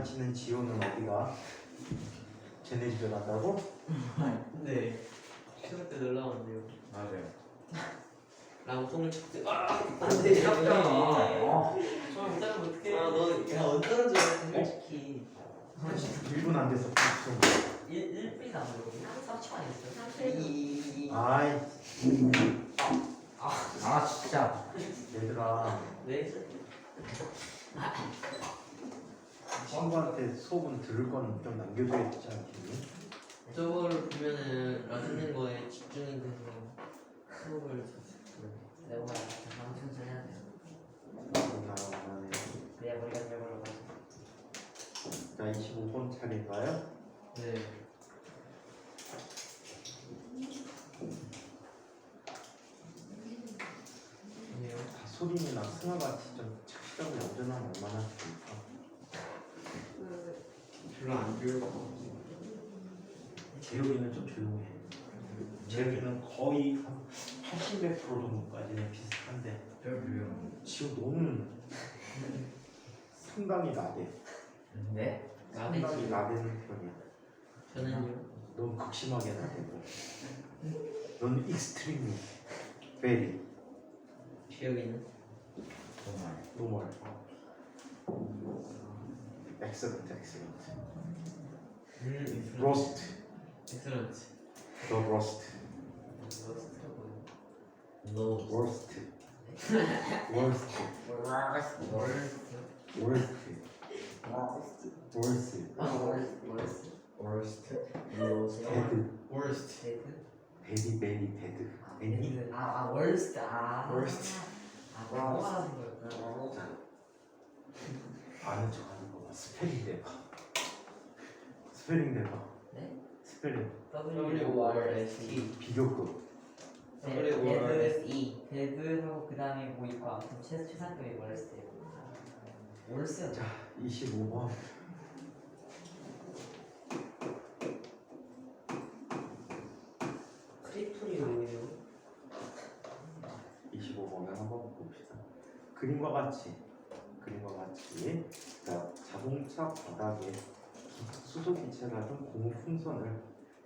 장난치는 지호는 어디가? 쟤네 집에 간다고? 네. 추석 때 놀러 왔는데요. 맞아요. 라고 손을 쳤대. 안돼 이렇잖아. 저를 못 따면 어떡해. 야 어쩌는 줄 알았어 솔직히 1분 안 돼서 좀. 1분이 안 되고 30분 안 했어요. 아이 아 진짜. 얘들아 네. 친구한테 수업은 들을 건 좀 남겨줘야 되지 않겠니? 저거를 보면은 라는 거에 집중이 돼서 수업을 내가 방청소 해야 돼요. 나만의 그래야 머리가 잘 걸어가지고. 자 25번 차례인가요? 네. 아니요. 소린이나 승아같이 좀 착실하고 얌전하면 얼마나 좋을까? 별로 안 좋을 것 같아요. 재혁이는 좀 조용해. 재혁이는 거의 한 80몇 프로 정도까지는 비슷한데 별로요. 지금 너는 상당히 나대. 네? 상당히 나대는 편이야. 저는요. 넌 극심하게 나대고 넌 익스트림이 베리 기억이는 정말. 노멀 엑셀런트 로스트 엑셀런트. 더 로스트 노. 워스트 워스트 워스트 월스트. 배드 worst. 베리 배드 베니 월스트 Worst. 뭐라고 하는 거였나? 아는 척하는 거 봐. 스펠링 대봐. 스펠링 대봐. 네? 스펠링 W-O-R-S-T. 비교급. 데드스 데드하고 그 다음에 뭐 있고 아무튼 최상급이 월스트. 월스트. 자 25번. 크리플이 뭐예요? 25번을 한번 봅시다. 그림과 같이 자, 자동차 바닥에 수소기체가 든 고무 풍선을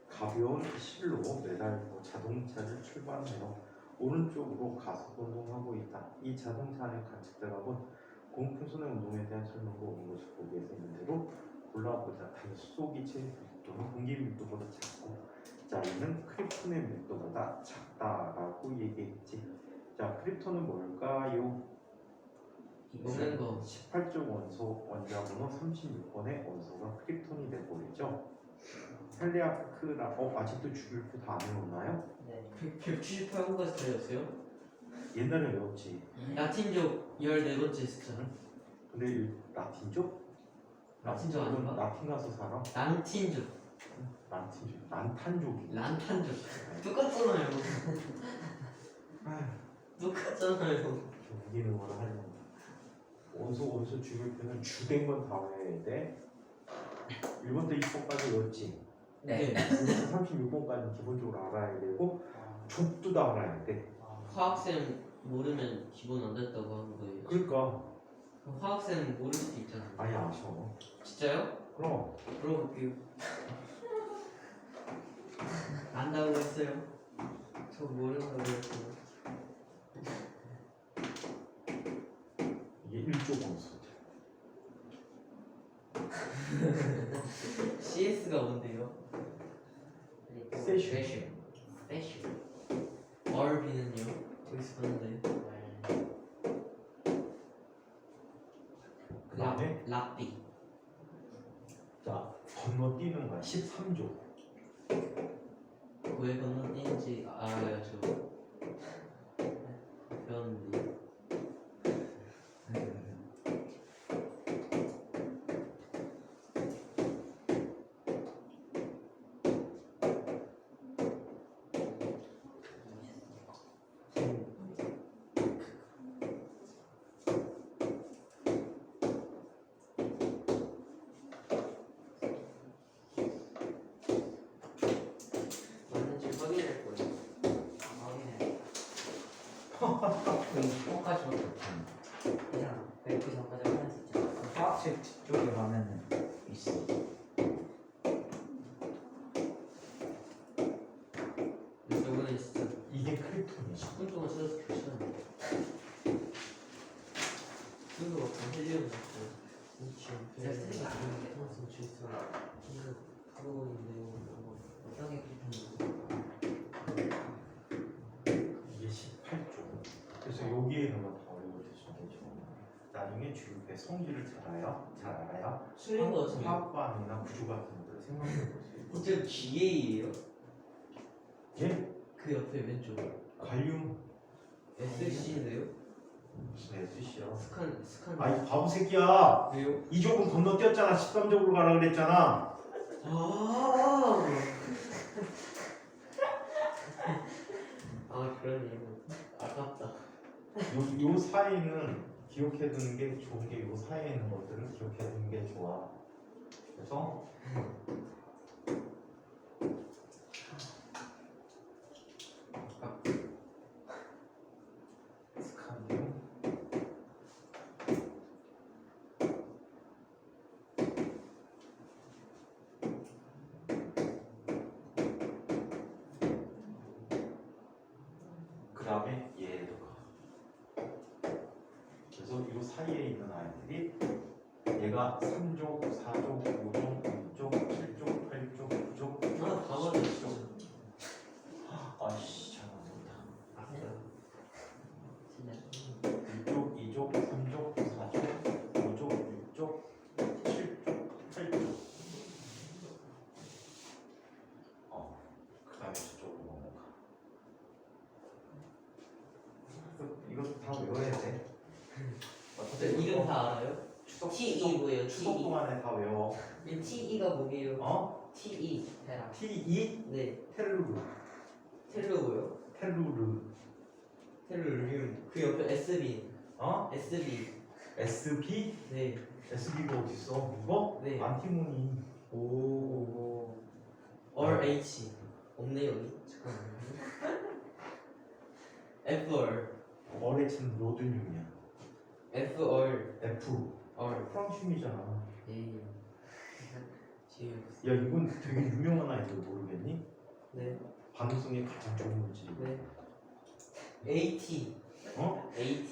가벼운 실로 매달고 자동차를 출발하여 오른쪽으로 가속 운동하고 있다. 이 자동차 안에 관측자가 고무 풍선의 운동에 대한 설명과 오는 것을 보기에서 있는 대로 골라보자. 수소기체의 밀도는 공기 밀도보다 작고 자, 이는 크립톤의 밀도보다 작다라고 얘기했지. 자, 크립톤은 뭘까요? 먹는 거. 18쪽 원소 원자번호 36번의 원소가 크립톤이 돼버리죠. 헬리아크라 아직도 주기율표 다 안 외웠나요? 네. 178번까지 들렸어요? 옛날에 외웠지. 라틴족 14번째 숫자. 근데 이 라틴족? 라틴족 아닌가? 라틴 가서 살아? 란틴족. 라틴족? 란탄족이. 란탄족. 똑같잖아요. 똑같잖아요. 우기는 거를 하려고. 원소 주기율표는 주된 건 다 외워야 돼. 1번부터 2번까지 외웠지. 네. 36번까지 기본적으로 알아야 되고 족도 다 알아야 돼. 화학쌤 모르면 기본 안 됐다고 하는 거예요. 그러니까 화학쌤 모를 수도 있잖아요. 많이 아셔. 진짜요? 그럼 물어볼게요. 안다고 했어요? 저 모른다고 했어요. 이게 1조 원소. CS가 뭔데요? 세슈. 스페셜. RB는요? 어디서 봤는데? 그 다음에 랍비. 자 건너뛰는 거야. 13조. 왜 건너뛰는지 알아요, 저. 배웠는데. 맞는지 확인할 거예요. 확인해. 이거까지밖에 없잖아. 괜찮아. 100개 전까지 확인할 수 있잖아. 화학책 쪽에 가면은 있어. 근데 저번에 진짜 이게 크립톤이야. 10분 동안 찾아서 교시하네. 그거 막 헬리움 같고 제가 쓰는 거 아닌데. 무슨 질서 프로인데요. 어떤 게 그렇다는 이게 18조. 그래서 여기에 있는 건 다 외워두시면 되죠. 나중에 주입의 성질을 잘 알아야 술인 거 같은데. 화학반이나 구조 같은 것들을 생각해 보세요. 진짜 GA예요? 예? 그 옆에 왼쪽 관륨 SC인데요? 무슨 SC야? 스칸 아이 바보 새끼야. 왜요? 이쪽은 건너뛰었잖아. 13쪽으로 가라 그랬잖아. 그러네요. 아깝다. 요 사이는 기억해 두는 게 좋은 게 요 사이에 있는 것들은 기억해 두는 게 좋아. 그래서 스칸디움 그 다음에 얘도 가. 그래서 이 사이에 있는 아이들이 얘가 3족, 4족, 5족, 6족, 7족, 8족, 9족, 다 맞아 진짜. 아씨 잘 맞았다. 아깝다. 진짜 1족, 2족, 3족, 4족, 5족, 6족, 7족, 8족. 그 다음에 저쪽으로 넘어가. 이것도 다 외워야 돼. 이름 다 알아요? TE 뭐예요? 추석 TE. 동안에 다 외워. TE가 뭐예요? 어? TE. 테라. T2 네. 텔루르. 텔로고요. 텔루르. 텔로리움. 그 옆에 SB. 어? SB. SB? 네. SB가 어딨어? 이거? 네. 안티모니. 오. RH. 없네 여기. 잠깐만. FR. 어레친 로듐륨이야. FR. F. R. 프랑슘이잖아. 예. 지금. 야 이건 되게 유명한 아이들 모르겠니? 네. 반응성이 가장 좋은 물질이. 네. AT. 어? AT.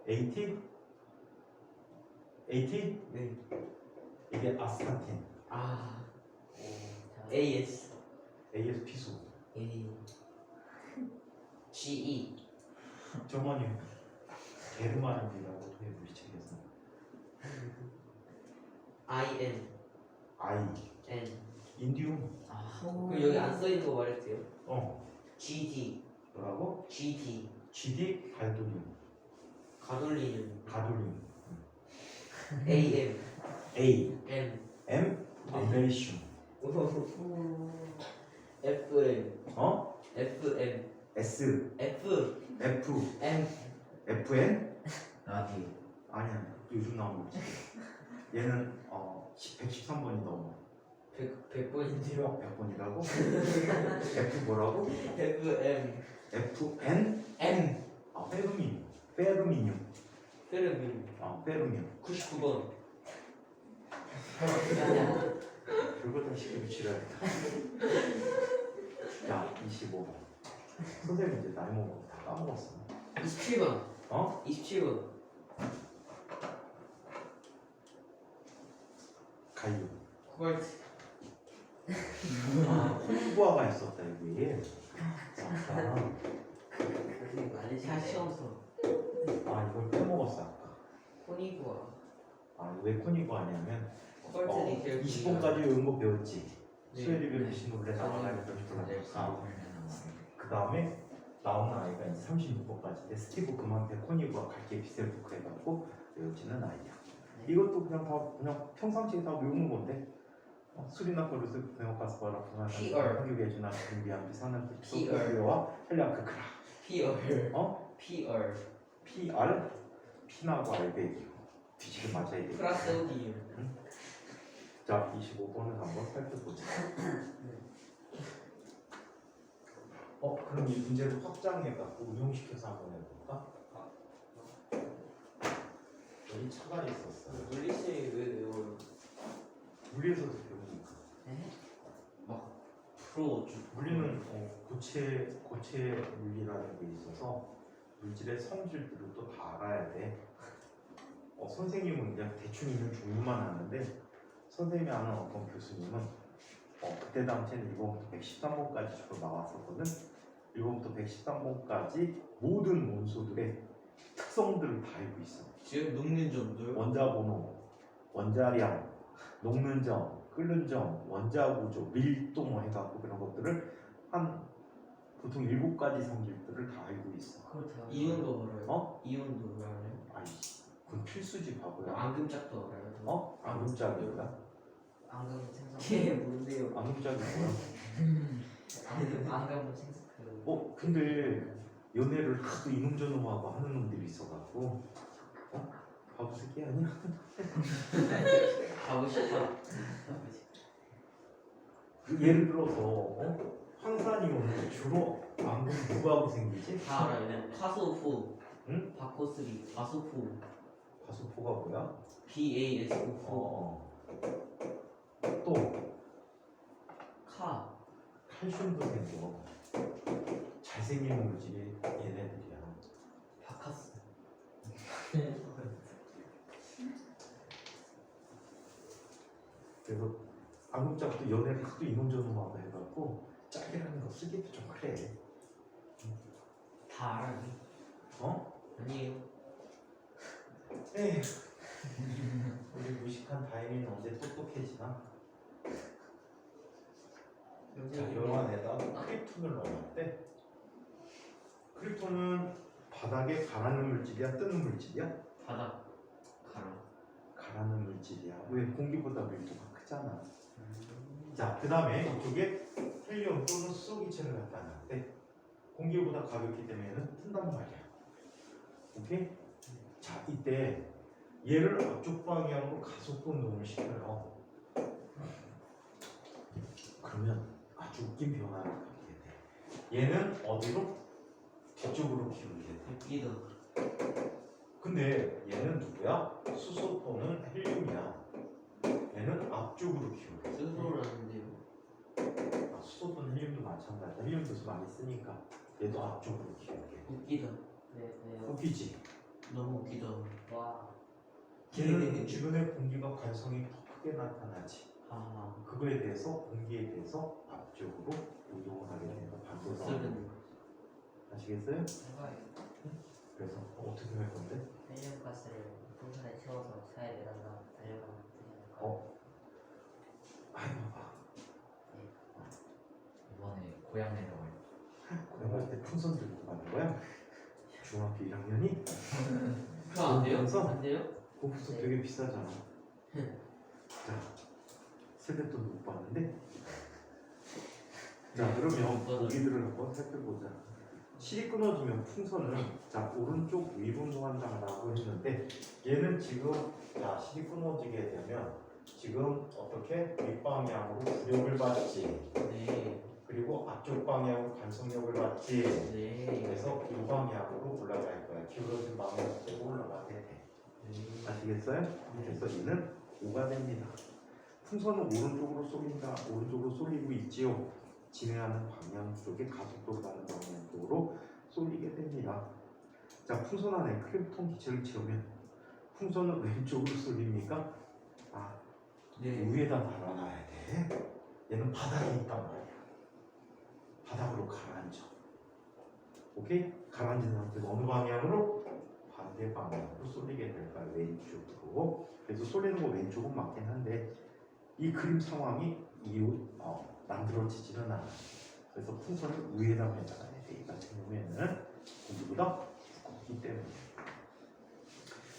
AT? AT? 네. 이게 아스타틴. 아. AS. ASP수. A. GE. 저번에 게르마늄이라고 토해 물리책에서 IN. I. N. 인디움. 그럼 여기 안 써 있는 거 말했대요. 어. GD. 뭐라고? GD. GD 갈도륨. 가돌리는. 가돌륨. AM. A. M. M. 암베리슘. FM. 어? FM. S. F. F. M. FN? 라디오. 아니야. 요즘 나온 거지. 얘는 113번이 넘어. 100번인데요. 100번이라고? F 뭐라고? FM. FN? M. 페르민. 페르미늄. 페르민. 페르민. 99번. 별거 다 시키고 지랄이다. 야, 25번. 선생님 이제 나이 먹어. 다 까먹었어. 27번. 어? 27번. 가이오. 코발트. 콩부아가 있었다 여기. 맞다. 다 시험서. 이걸 빼먹었어 아까. 코니구아. 왜 코니부아냐면 코발트 니켈. 20번까지 외운 거 배웠지. 네. 수혜리별 비신노래 나와가지고 별표를 그 다음에 나오는 아이가 이제 36번까지 스티브 그만테 코니부아 갈게 비셀부크 해갖고 외우지는 아이야. 이것도 그냥 다 그냥 평상시에 다 외우는 건데. 수리나 버릇을 베어가스바라 PR. 한국에주나 준비한 비사는 PR. 와 헬리아크크라. PR. 어? PR. PR 피나고 알베기 뒤지게 맞아야 돼. 프라세오디움. 자 25번을 한번 살펴보자. 그럼 이 문제를 확장해 갖고 응용시켜서 한번 해볼까? 여기 차가 있었어. 물리심이 왜 외워요? 물리에서도 배우니까. 네? 프로 주 물리는 고체 물리라는 게 있어서 물질의 성질들을 또 다 알아야 돼. 선생님은 그냥 대충 있는 종류만 아는데 선생님이 아는 어떤 교수님은 그때 당시에는 1번부터 113번까지 주로 나왔었거든. 1번부터 113번까지 모든 원소들의 특성들을 다 알고 있어. 지금 녹는 점도요? 원자 번호, 원자량, 녹는 점, 끓는 점, 원자 구조, 밀도 뭐 해갖고 그런 것들을 한 보통 7가지 성질들을 다 알고 있어. 그걸 제가 이온도 알아요? 어? 이온도 알아요? 아이씨, 그건 필수지 바보야. 앙금짝도 알아요? 앙금짝이 뭐야? 앙금 생성. 걔 뭔데요? 앙금짝이 뭐야? 앙금 생성 그. 근데 연애를 하도 이놈저놈하고 하는 놈들이 있어갖고 바보 새끼 아니야? 가고 싶다. 예를 들어서 황산이 오늘 주로 앙금 누구하고 생기지? 다 알아요. 파소포. 응? 바코스리. 파소포. 가수포가 뭐야? BASO4. 또 카. 칼슘도 생겨. 잘생긴 물질이 얘네들이야. 바카스. 그래서 앙금짝도 연애를 하도 이놈저놈하고 해갖고 짝이라는 거 쓰기도 좀 그래. 다 알아요. 아니에요. 에휴. 우리 무식한 다행이는 언제 똑똑해지나? 자, 영화에다 크립톤을 넣어놨대. 크립톤은 바닥에 가라는 물질이야, 뜨는 물질이야? 바닥. 가라. 가라는 물질이야. 왜? 공기보다 밀도가 크잖아. 자, 그 다음에 이쪽에 헬륨 또는 수소기체를 갖다 놨대. 공기보다 가볍기 때문에 얘는 뜬단 말이야. 오케이? 자, 이때 얘를 앞쪽 방향으로 가속 운동을 시켜요. 그러면 아주 웃긴 변화를 갖게 돼. 얘는 어디로? 뒤쪽으로 기울게 돼. 웃기다. 근데 얘는 누구야? 수소 또는 헬륨이야. 얘는 앞쪽으로 기울게 돼. 스스로라는데요. 수소 또는 헬륨도 마찬가지야. 헬륨도 많이 쓰니까 얘도 앞쪽으로 기울게 돼. 웃기다. 네, 네. 웃기지? 너무 웃기다. 와. 걔는 주변의 공기가 관성이 더 크게 나타나지. 아. 그거에 대해서 공기에 대해서 앞쪽으로 이동을 하게 되는 반대로 쓰는. 아시겠어요? 해봐야겠다. 그래서 어떻게 할 건데? 헬륨 가스를 풍선에 채워서 차에 내다 달려가면 아이 봐봐. 이번에 고향 내려가요. 고향 때 풍선 들고 가는 거야? 중학교 1학년이? 그거 안 돼요? 그래서? 안 돼요? 그 풍선 되게 비싸잖아. 자, 세뱃돈 못 받는데? 자, 그러면 고기들을 한번 살펴보자. 실이 끊어지면 풍선은 자 오른쪽 위분동한다라고 했는데 얘는 지금 자 실이 끊어지게 되면 지금 어떻게 윗방향으로 부력을 받지 네. 그리고 앞쪽 방향으로 관성력을 받지 네. 그래서 이 방향으로 올라갈 거야. 기울어진 방향으로 올라가게 돼. 네. 아시겠어요? 그래서 얘는 5가 됩니다. 풍선은 오른쪽으로 쏠린다. 오른쪽으로 쏠리고 있지요. 진행하는 방향 쪽에 가속도로 가는 방향 쪽으로 쏠리게 됩니다. 자, 풍선 안에 크립톤 기체를 채우면 풍선은 왼쪽으로 쏠립니까? 아, 네. 위에다 달아놔야 돼. 얘는 바닥에 있단 말이야. 바닥으로 가라앉아. 오케이? 가라앉은 상태에서 어느 방향으로? 반대 방향으로 쏠리게 될 거야. 왼쪽으로. 그래서 쏠리는 거 왼쪽은 맞긴 한데 이 그림 상황이 만들어지지는 않아. 그래서 풍선을 위에다 매달아야 돼. 이 같은 경우에는 공기보다 두껍기 때문에.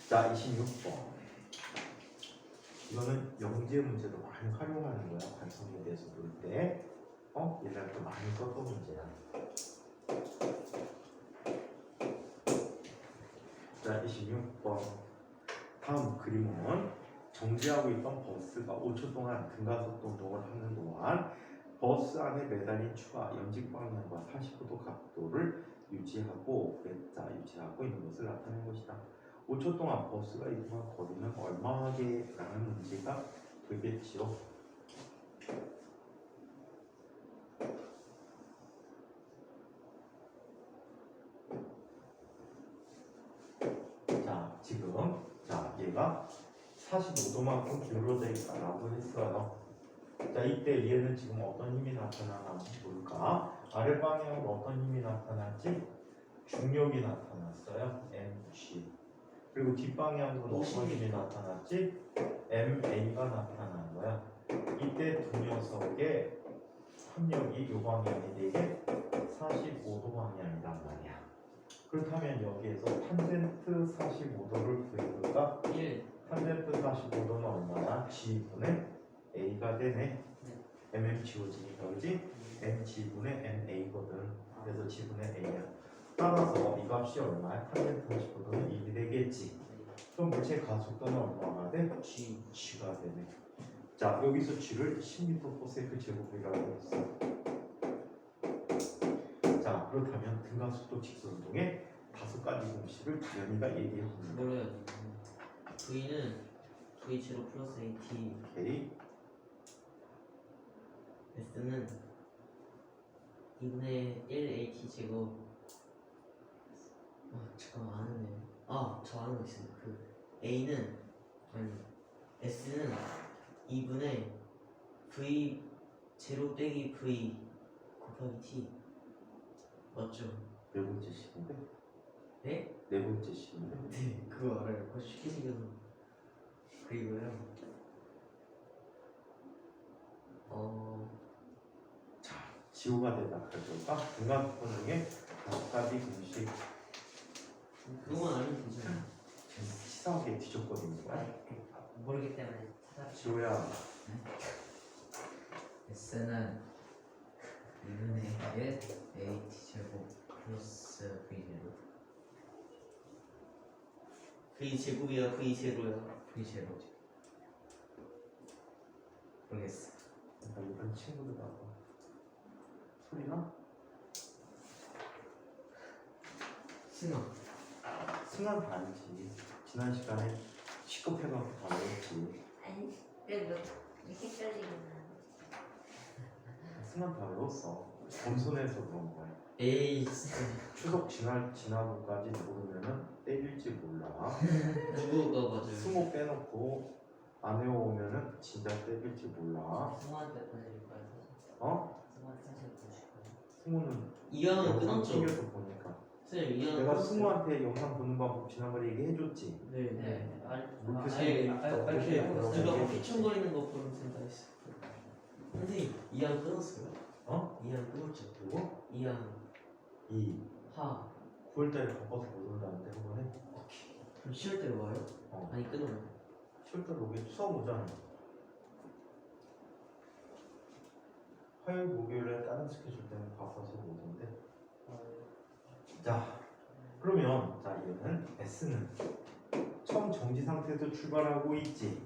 자, 26번. 이거는 영재 문제도 많이 활용하는 거야. 관성에 대해서 볼 때. 옛날에 또 많이 썼던 문제야. 자, 26번. 다음 그림은 정지하고 있던 버스가 5초 동안 등가속 운동을 하는 동안 버스 안에 매달린 추가 염직 방향과 45도 각도를 유지하고 있는 것을 나타낸 것이다. 5초 동안 버스가 이동한 거리는 얼마게라는 문제가 되겠지요. 45도만큼 기울어져 있다라고 했어요. 자, 이때 얘는 지금 어떤 힘이 나타나나 볼까? 아래 방향으로 어떤 힘이 나타났지? 중력이 나타났어요. mg. 그리고 뒷방향으로 어떤 힘이 나타났지? ma가 나타난 거야. 이때 두 녀석의 합력이 요 방향이 되게 45도 방향이란 말이야. 그렇다면 여기에서 탄젠트 45도를 구해볼까? 1 탄젠트 45도는 얼마나? g분의 a가 되네. mm 지워지니까 그지? mg분의 ma거든. 그래서 g분의 a야. 따라서 이 값이 얼마야? 탄젠트 45도는 1이 되겠지. 그럼 물체 가속도는 얼마가 돼? g가 되네. 자, 여기서 g를 10m/s 제곱이라고 했어. 자, 그렇다면 등가속도 직선운동의 5가지 공식을 다현이가 얘기해 봅니다. 뭐로 해야 돼? V는 V 제로 플러스 AT, 오케이. S는 2분의 1 AT 제곱. 잠깐만 아는데. 저 아는 거 있어요. 그 A는 S는 2분의 V 제로 빼기 V 곱하기 T 맞죠? 네 번째 식인데? 네? 네 번째 식인데? 네, 그거 알아요. 그거 쉽게 생겨서. 그리고요. 자, 지호가 대답해볼까? 등가속도 중에 5가지 공식. 그거만 알면 되잖아. 지금 치사하게 뒤졌거든요. 모르기 때문에 찾아. 지호야, S는 2분의 1 AT 제곱 플러스 V 제곱 V 제곱이야, V 제로야. V 제곱 모르겠어. 나 이런 친구들 나와. 소리나? 승아. 승한 다 알지. 지난 시간에 시급해갖고 다 외웠지. 아니 그래도 이렇게 떨리구나. 승한 다 외웠어. 겸손해서 그런 거야. 에이, 진짜. 추석 지나고까지 모르면은 때릴지 몰라. 누구가 맞아요? 스모 빼놓고 안 외워오면은 진짜 때릴지 몰라. 승우한테 보내줄 거야. 어? 승우한테 사실 보내줄 거야. 스모는 2학년 영상 끊었죠? 챙겨서 보니까. 선생님 2학년 내가 끊었어요? 스모한테 영상 보는 방법 지난번에 얘기해줬지. 네. 네. 물표 아니, 이렇게 그런 누가 거 막 휘청거리는 거 보면 된다 했어. 선생님 2학년 끊었어요? 어? 2학년 끊었죠? 그리고 2학년 이 하. 9월달에 바빠서 못 온다는데 한 번에 그럼 10월 때 와요? 어. 아니 끊어요. 10월달 오게 수업 오잖아. 화요일 목요일에 다른 스케줄 때문에 바빠서 못 온대. 자, 그러면 자 얘는 S는 처음 정지 상태에서 출발하고 있지.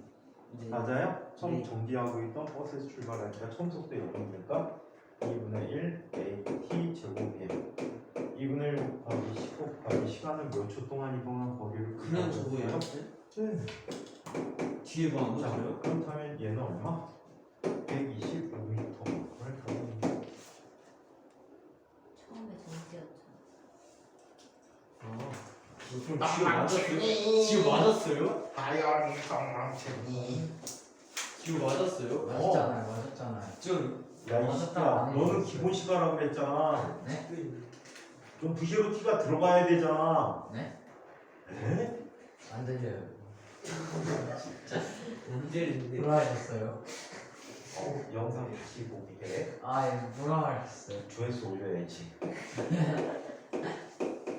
네. 맞아요? 처음 네. 정지하고 있던 버스에서 출발하니까 처음 속도 0이니까 2분의 1 AT 제곱이에요. 2분의 1 곱하기 10 곱하기 시간을 몇 초 동안 이동한 거리를 그냥 구하는 저거예요? 거예요? 네. 뒤에 뭐안 자, 붙어요? 그렇다면 얘는 얼마? 125m를 가는 거예요. 처음에 정지였죠. 그럼 지금 맞았어요? 지금 맞았어요? 다이어리 똥망치니. 지금 맞았어요? 맞았잖아요. 맞았잖아요. 지금 야, 이 맞았다, 새끼야, 아니, 너는 맞았어요. 기본 시가라고 그랬잖아. 네? 좀 부시로 티가 들어가야 되잖아. 네? 에? 안 들려요. 안 들리는데. 뭐라 하셨어요? 영상 다시 보기에 뭐라 하셨어요? 조회수 올려야지.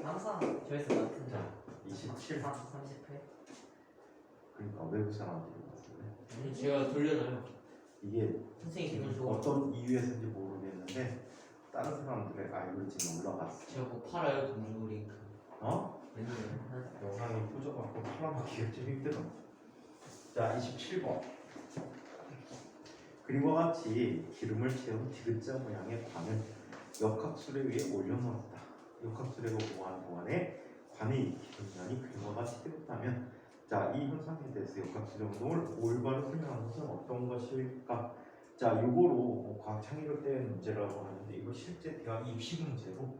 항상 조회수 같은 자, 27. 30회. 그러니까 외국 사람들이 봤어요. 제가 돌려놔요. 이게 선생님 지금 기분 좋아. 어떤 이유에서인지 모르겠는데 다른 사람들의 알고리즘이 올라갔어. 제가 꼭 팔아요 동주 링크. 어? 아니에요. 영상이 꽂아갖고 팔아먹기가 좀 힘들어. 자, 27번. 그림과 같이 기름을 채운 디귿자 모양의 관을 역학수레 위에 올려놓았다. 역학수레가 보호하는 동안에 관의 기름면이 그림과 같이 뜨겁다면, 자, 이 현상에 대해서 역학수레 운동을 올바로 설명하는 것은 어떤 것일까? 자, 요거로 과학 창의력 때 문제라고 하는데, 이거 실제 대학 입시 문제로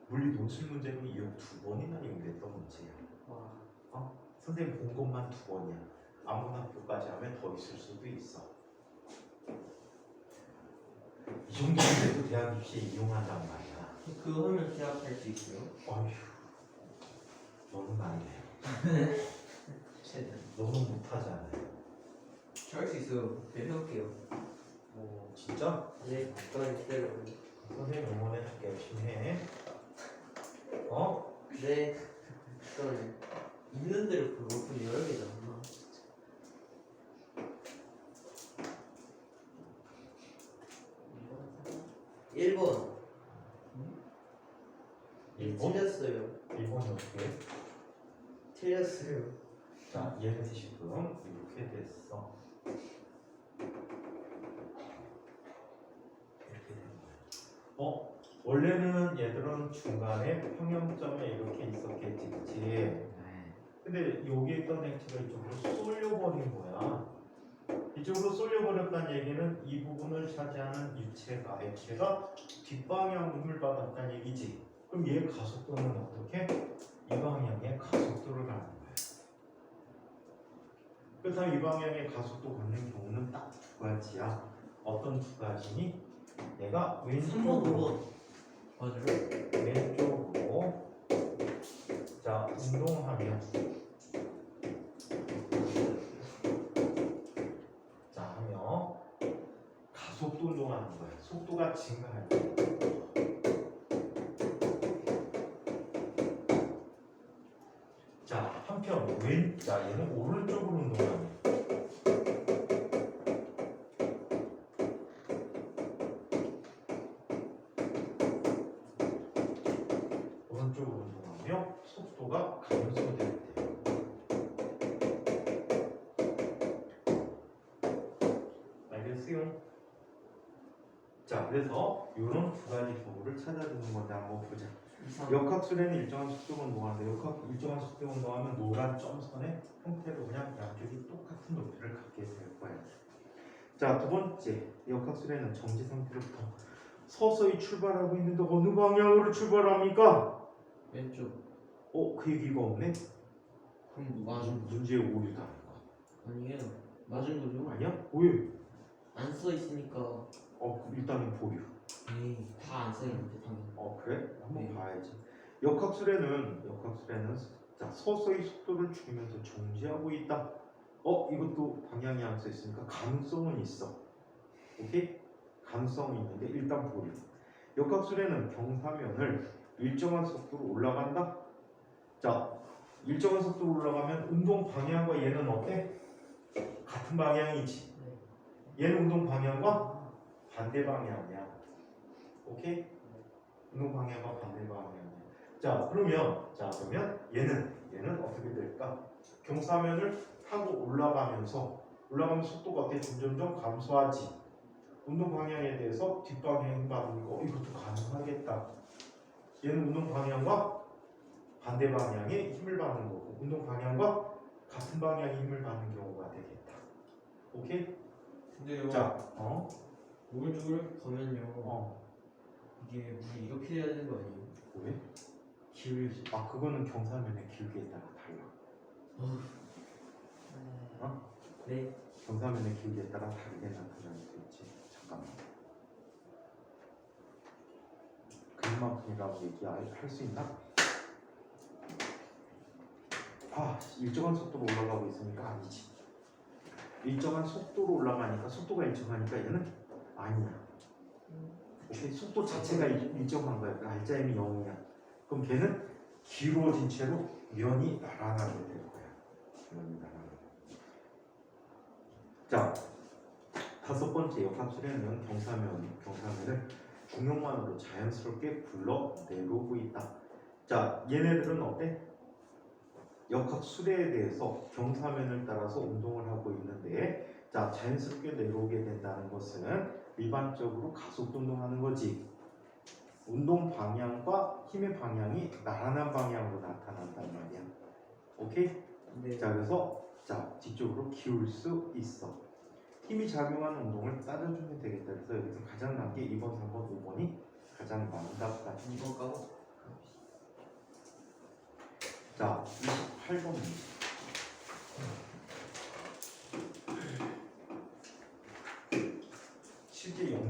물리 논술 문제로 이용 2번이나 이용됐던 문제야. 와. 선생님 본 것만 2번이야. 아무나 학교까지 하면 더 있을 수도 있어. 이 정도면 돼도 대학 입시에 이용한단 말이야. 그거 하면 계약할 수 있어요? 어휴, 너는 안 돼. 최대. 너는 못하잖아. 저할 수 있어요. 네, 해볼게요. 진짜? 네, 잠깐 기다려요. 선생님 응원해줄게. 열심히 해. 어? 네. 잠깐 있는 대로 그거 좀 여러 개잖아. 1번. 1번? 틀렸어요. 1번이 어떻게 해? 틀렸어요. 자, 얘는 지금 이렇게 됐어. 이렇게 되는 거야. 원래는 얘들은 중간에 평형점에 이렇게 있었겠지, 그치? 네. 근데 여기에 있던 액체가 이쪽으로 쏠려버린 거야. 이쪽으로 쏠려버렸다는 얘기는 이 부분을 차지하는 액체가 뒷방향 힘을 받았다는 얘기지. 그럼 얘 가속도는 어떻게? 이 방향의 가속도를 가는 거야. 그렇다면 이 방향의 가속도 갖는 경우는 딱 두 가지야. 어떤 두 가지니? 얘가 3번, 5번. 맞아요. 왼쪽으로 자 운동하면 자 하면 가속도 운동하는 거야. 속도가 증가할 때. 자 한편 자 얘는 오른쪽으로 운동하면 오른쪽으로 운동하며 속도가 감소될 때. 알겠어요? 자 그래서 이런 두 가지 경우를 찾아주는 건데 한번 보자. 역학술에는 일정한 속도로 운동하는데 일정한 속도로 운동하면 노란 점선의 형태로 그냥 양쪽이 똑같은 높이를 갖게 될 거예요. 자 두 번째, 역학술에는 정지 상태로부터 서서히 출발하고 있는데 어느 방향으로 출발합니까? 왼쪽. 그 얘기가 없네? 그럼 맞은 거. 문제의 오류다. 아니에요. 맞은 거죠? 아니야? 왜? 안 써 있으니까. 일단은 보류. 다 안 써 있는데 당연히. 그래? 한번 네. 봐야지. 역학술에는 자, 서서히 속도를 줄이면서 정지하고 있다. 이것도 방향이 안 써 있으니까 가능성은 있어. 오케이? 가능성이 있는데 일단 보류. 역학술에는 경사면을 일정한 속도로 올라간다. 자, 일정한 속도로 올라가면 운동 방향과 얘는 어때? 같은 방향이지. 얘는 운동 방향과 반대 방향이야. 오케이? 운동 방향과 반대 방향이야. 자, 그러면 얘는 어떻게 될까? 경사면을 타고 올라가면서 속도가 어때? 점점점 감소하지. 운동 방향에 대해서 뒷방향 받으니까 이것도 가능하겠다. 얘는 운동 방향과 반대 방향에 힘을 받는 거고 운동 방향과 같은 방향에 힘을 받는 경우가 되겠다. 오케이? 근데요. 자, 오른쪽으로 가면요. 이게 우리 이렇게 해야 되는 거 아니에요? 왜? 기울지. 그거는 경사면의 길이에 따라 달라. 네. 경사면의 길이에 따라 다르게 나타날 수 있지. 잠깐만. 그만큼이라고 얘기할 수 있나? 일정한 속도로 올라가고 있으니까 아니지. 일정한 속도로 올라가니까 속도가 일정하니까 얘는 아니야. 오케이? 속도 자체가 일정한 거야. 그 R자M이 0이야. 그럼 걔는 길어진 채로 면이 나란하게 될 거야. 면이 나란하게. 자, 다섯 번째 역학술에는 경사면을 중력만으로 자연스럽게 불러내려오고 있다. 자, 얘네들은 어때? 역학술에 대해서 경사면을 따라서 운동을 하고 있는데, 자, 자연스럽게 내려오게 된다는 것은 일반적으로 가속도 운동하는 거지. 운동 방향과 힘의 방향이 나란한 방향으로 나타난단 말이야. 오케이? 네. 자, 그래서 뒤쪽으로 기울 수 있어. 힘이 작용하는 운동을 따져주면 되겠다. 그래서 여기서 가장 난 게 2번, 3번, 5번이 가장 많은 답 같아. 2번 까고. 자, 28번.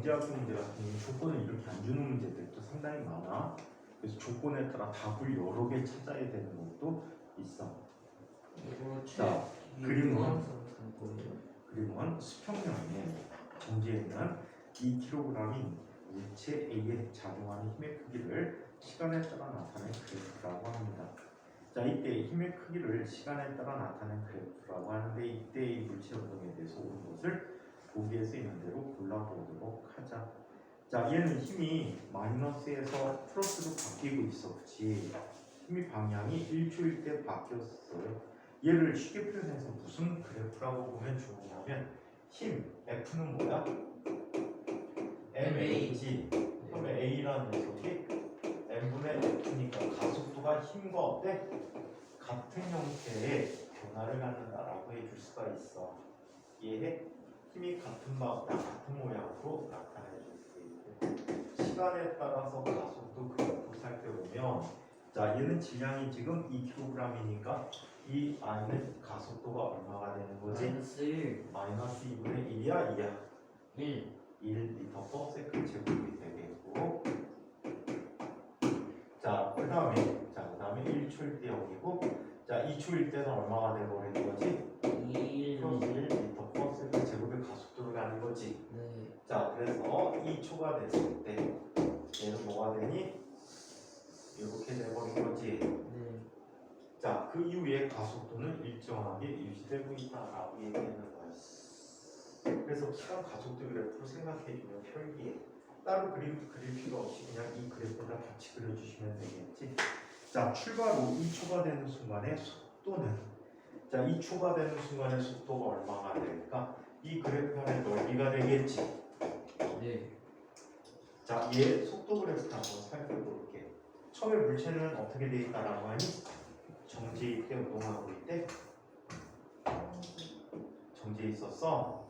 경제학적 문제 같은 경우는 조건을 이렇게 안 주는 문제들도 상당히 많아. 그래서 조건에 따라 답을 여러 개 찾아야 되는 것도 있어. 이거 자, 이게 그림은 무한선 거예요? 그림은 수평면에 정지해 있는 2kg인 물체 A에 작용하는 힘의 크기를 시간에 따라 나타낸 그래프라고 합니다. 자, 이때 힘의 크기를 시간에 따라 나타낸 그래프라고 하는데 이때의 물체 운동에 대해서 옳은 것을 보기에서 있는 대로 골라보도록 하자. 자, 얘는 힘이 마이너스에서 플러스로 바뀌고 있어, 그렇지? 힘이 방향이 1초일 때 바뀌었어요. 얘를 쉽게 표현해서 무슨 그래프라고 보면 좋으냐면 힘 F는 뭐야? MA지. 그러면 A라는 녀석이 M분의 F니까 가속도가 힘과 어때? 같은 형태의 변화를 갖는다라고 해줄 수가 있어. 이해해? 힘이 같은 모양으로 나타내줄 수 있고 시간에 따라서 가속도 그래프 살펴보면 자 얘는 질량이 지금 2kg이니까 이 안에 가속도가 얼마가 되는 거지? 마이너스 2분의 1이야 2야? 1 1m/s 제곱이 되겠고 자 그 다음에 1초일 때 0이고 자 2초일 때는 얼마가 되버리는 거지? 1m/s 제곱의 가속도를 가는 거지. 네. 자 그래서 2초가 됐을 때 얘는 뭐가 되니? 이렇게 돼버린 거지. 네. 자 그 이후에 가속도는 일정하게 유지되고 있다라고 얘기하는 거야. 그래서 시간 가속도 그래프를 생각해주면 편리해. 따로 그림 그릴 필요 없이 그냥 이 그래프랑 같이 그려주시면 되겠지. 자 출발로 2초가 되는 순간의 속도는 자 2초가 되는 순간의 속도가 얼마가 될까? 이 그래프의 넓이가 되겠지. 네. 자, 얘 속도 그래프 한번 살펴볼게. 처음에 물체는 어떻게 돼 있다라고 하니? 정지해 있대, 운동하고 있대? 정지해 있었어.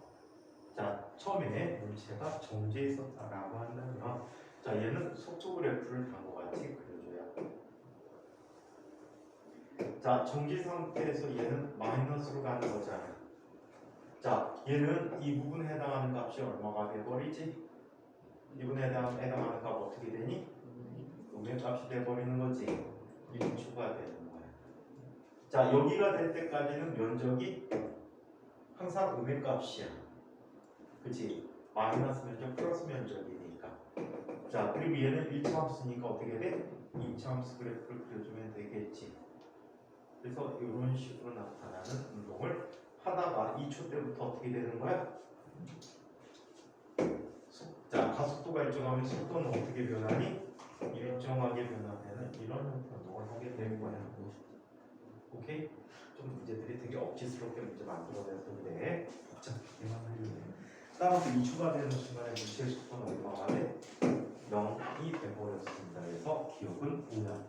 자, 처음에 물체가 정지해 있었다라고 한다면, 자, 얘는 속도 그래프를 다음과 같이 그려줘야. 자, 정지 상태에서 얘는 마이너스로 가는 거잖아. 자, 얘는 이 부분에 해당하는 값이 얼마가 돼버리지? 이분에 해당하는 값 어떻게 되니? 음의 값이 돼버리는 거지. 1초가 되는 거야. 자 여기가 될 때까지는 면적이 항상 음의 값이야. 그치? 마이너스 면적 플러스 면적이니까. 자 그리고 얘는 1차 함수니까 어떻게 돼? 2차 함수 그래프를 그려주면 되겠지. 그래서 이런 식으로 나타나는 운동을 하다가 2초 때부터 어떻게 되는 거야? 자, 가속도가 일정하면 속도는 어떻게 변하니? 일정하게 변화되는 이런 형태의 운동을 하게 되는 거야. 오케이? 좀 문제들이 되게 억지스럽게 문제 만들어내서 그래. 복잡하게만 하려고. 따라서 2초가 되는 순간에 물체의 속도는 얼마가 돼? 0이 돼버렸습니다. 그래서 기억은 5야.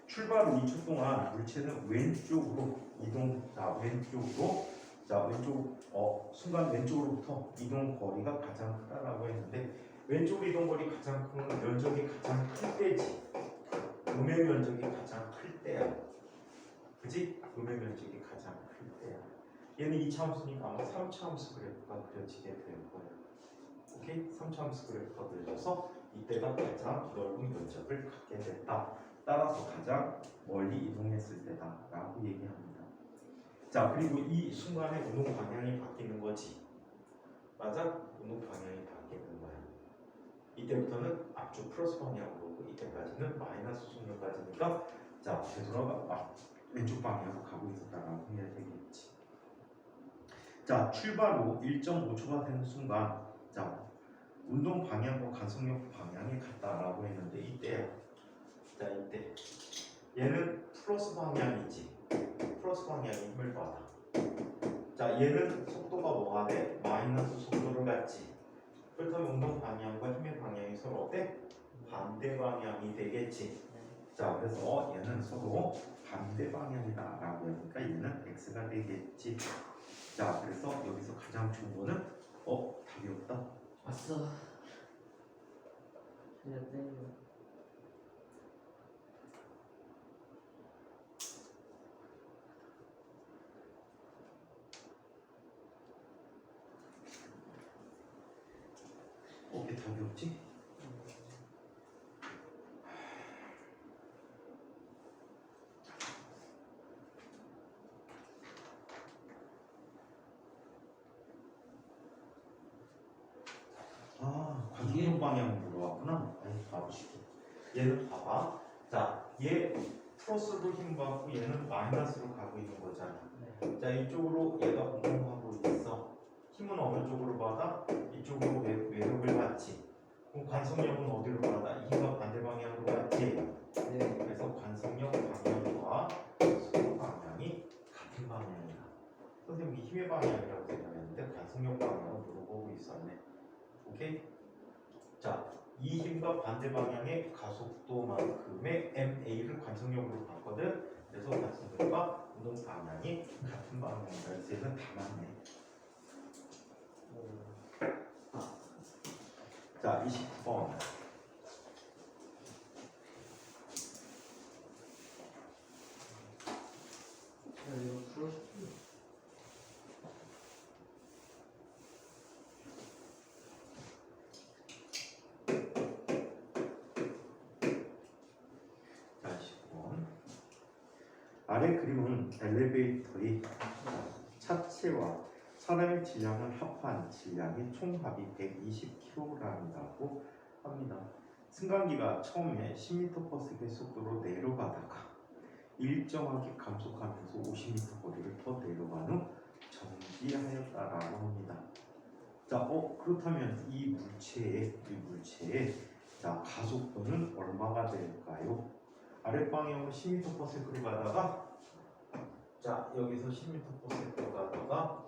출발 후 2초 동안 물체는 왼쪽으로 순간 왼쪽으로부터 이동 거리가 가장 크다라고 했는데 왼쪽 이동 거리 가장 큰 건 면적이 가장 클 때지. 음의 면적이 가장 클 때야. 그지? 음의 면적이 가장 클 때야. 얘는 2차 함수니까 아마 3차 함수 그래프가 그려지게 될 거야. 오케이? 3차 함수 그래프가 그려져서 이때가 가장 넓은 면적을 갖게 됐다. 따라서 가장 멀리 이동했을 때다라고 얘기합니다. 자 그리고 이 순간에 운동 방향이 바뀌는 거지. 맞아? 운동 방향이 바뀌는 거야. 이때부터는 앞쪽 플러스 방향으로 오고 이때까지는 마이너스 속력까지니까 자 되돌아가 왼쪽 방향으로 가고 있었다라고 해야 되겠지. 자 출발 후 1.5초가 되는 순간 자 운동 방향과 가속력 방향이 같다라고 했는데 이때야. 자 이때 얘는 플러스 방향이지. 플러스 방향이 힘을 받아. 자 얘는 속도가 뭐가 돼? 마이너스 속도를 갖지. 그렇다면 운동 방향과 힘의 방향이 서로 어때? 반대 방향이 되겠지. 자 그래서 얘는 서로 반대 방향이다 라고 하니까 얘는 x가 되겠지. 자 그래서 여기서 가장 좋은 거는 답이 없다. 왔어. 틀렸대. 답이 없지? 아, 관성용 방향 물어봤구나. 아니, 바로 쉽게. 얘는 봐봐. 자, 얘 플러스로 힘 받고 얘는 마이너스로 가고 있는 거잖아. 자, 이쪽으로 얘가 운동하고 있어. 힘은 어느 쪽으로 받아? 이쪽으로 외력을 받지. 그럼 관성력은 어디로 받아? 이 힘과 반대 방향으로 받지. 네. 그래서 관성력 방향과 속도 방향이 같은 방향이다. 선생님이 힘의 방향이라고 생각했는데 관성력 방향을 물어보고 있었네. 오케이? 자, 이 힘과 반대 방향의 가속도만큼의 MA를 관성력으로 봤거든. 그래서 관성력과 운동 방향이 같은 방향이다. 그래서 얘는 다 맞네. 자, 29번. 이거 풀어줄게. 자, 10번. 아래 그림은 엘리베이터의 차체와 사람의 질량을 합한 질량의 총합이 120kg이라고 합니다. 승강기가 처음에 10m/s 속도로 내려가다가 일정하게 감속하면서 50m 거리를 더 내려간 후 정지하였다라고 합니다. 자, 그렇다면 이 물체의 자, 가속도는 얼마가 될까요? 아랫방향으로 10m/s로 가다가 자, 여기서 10m/s 가다가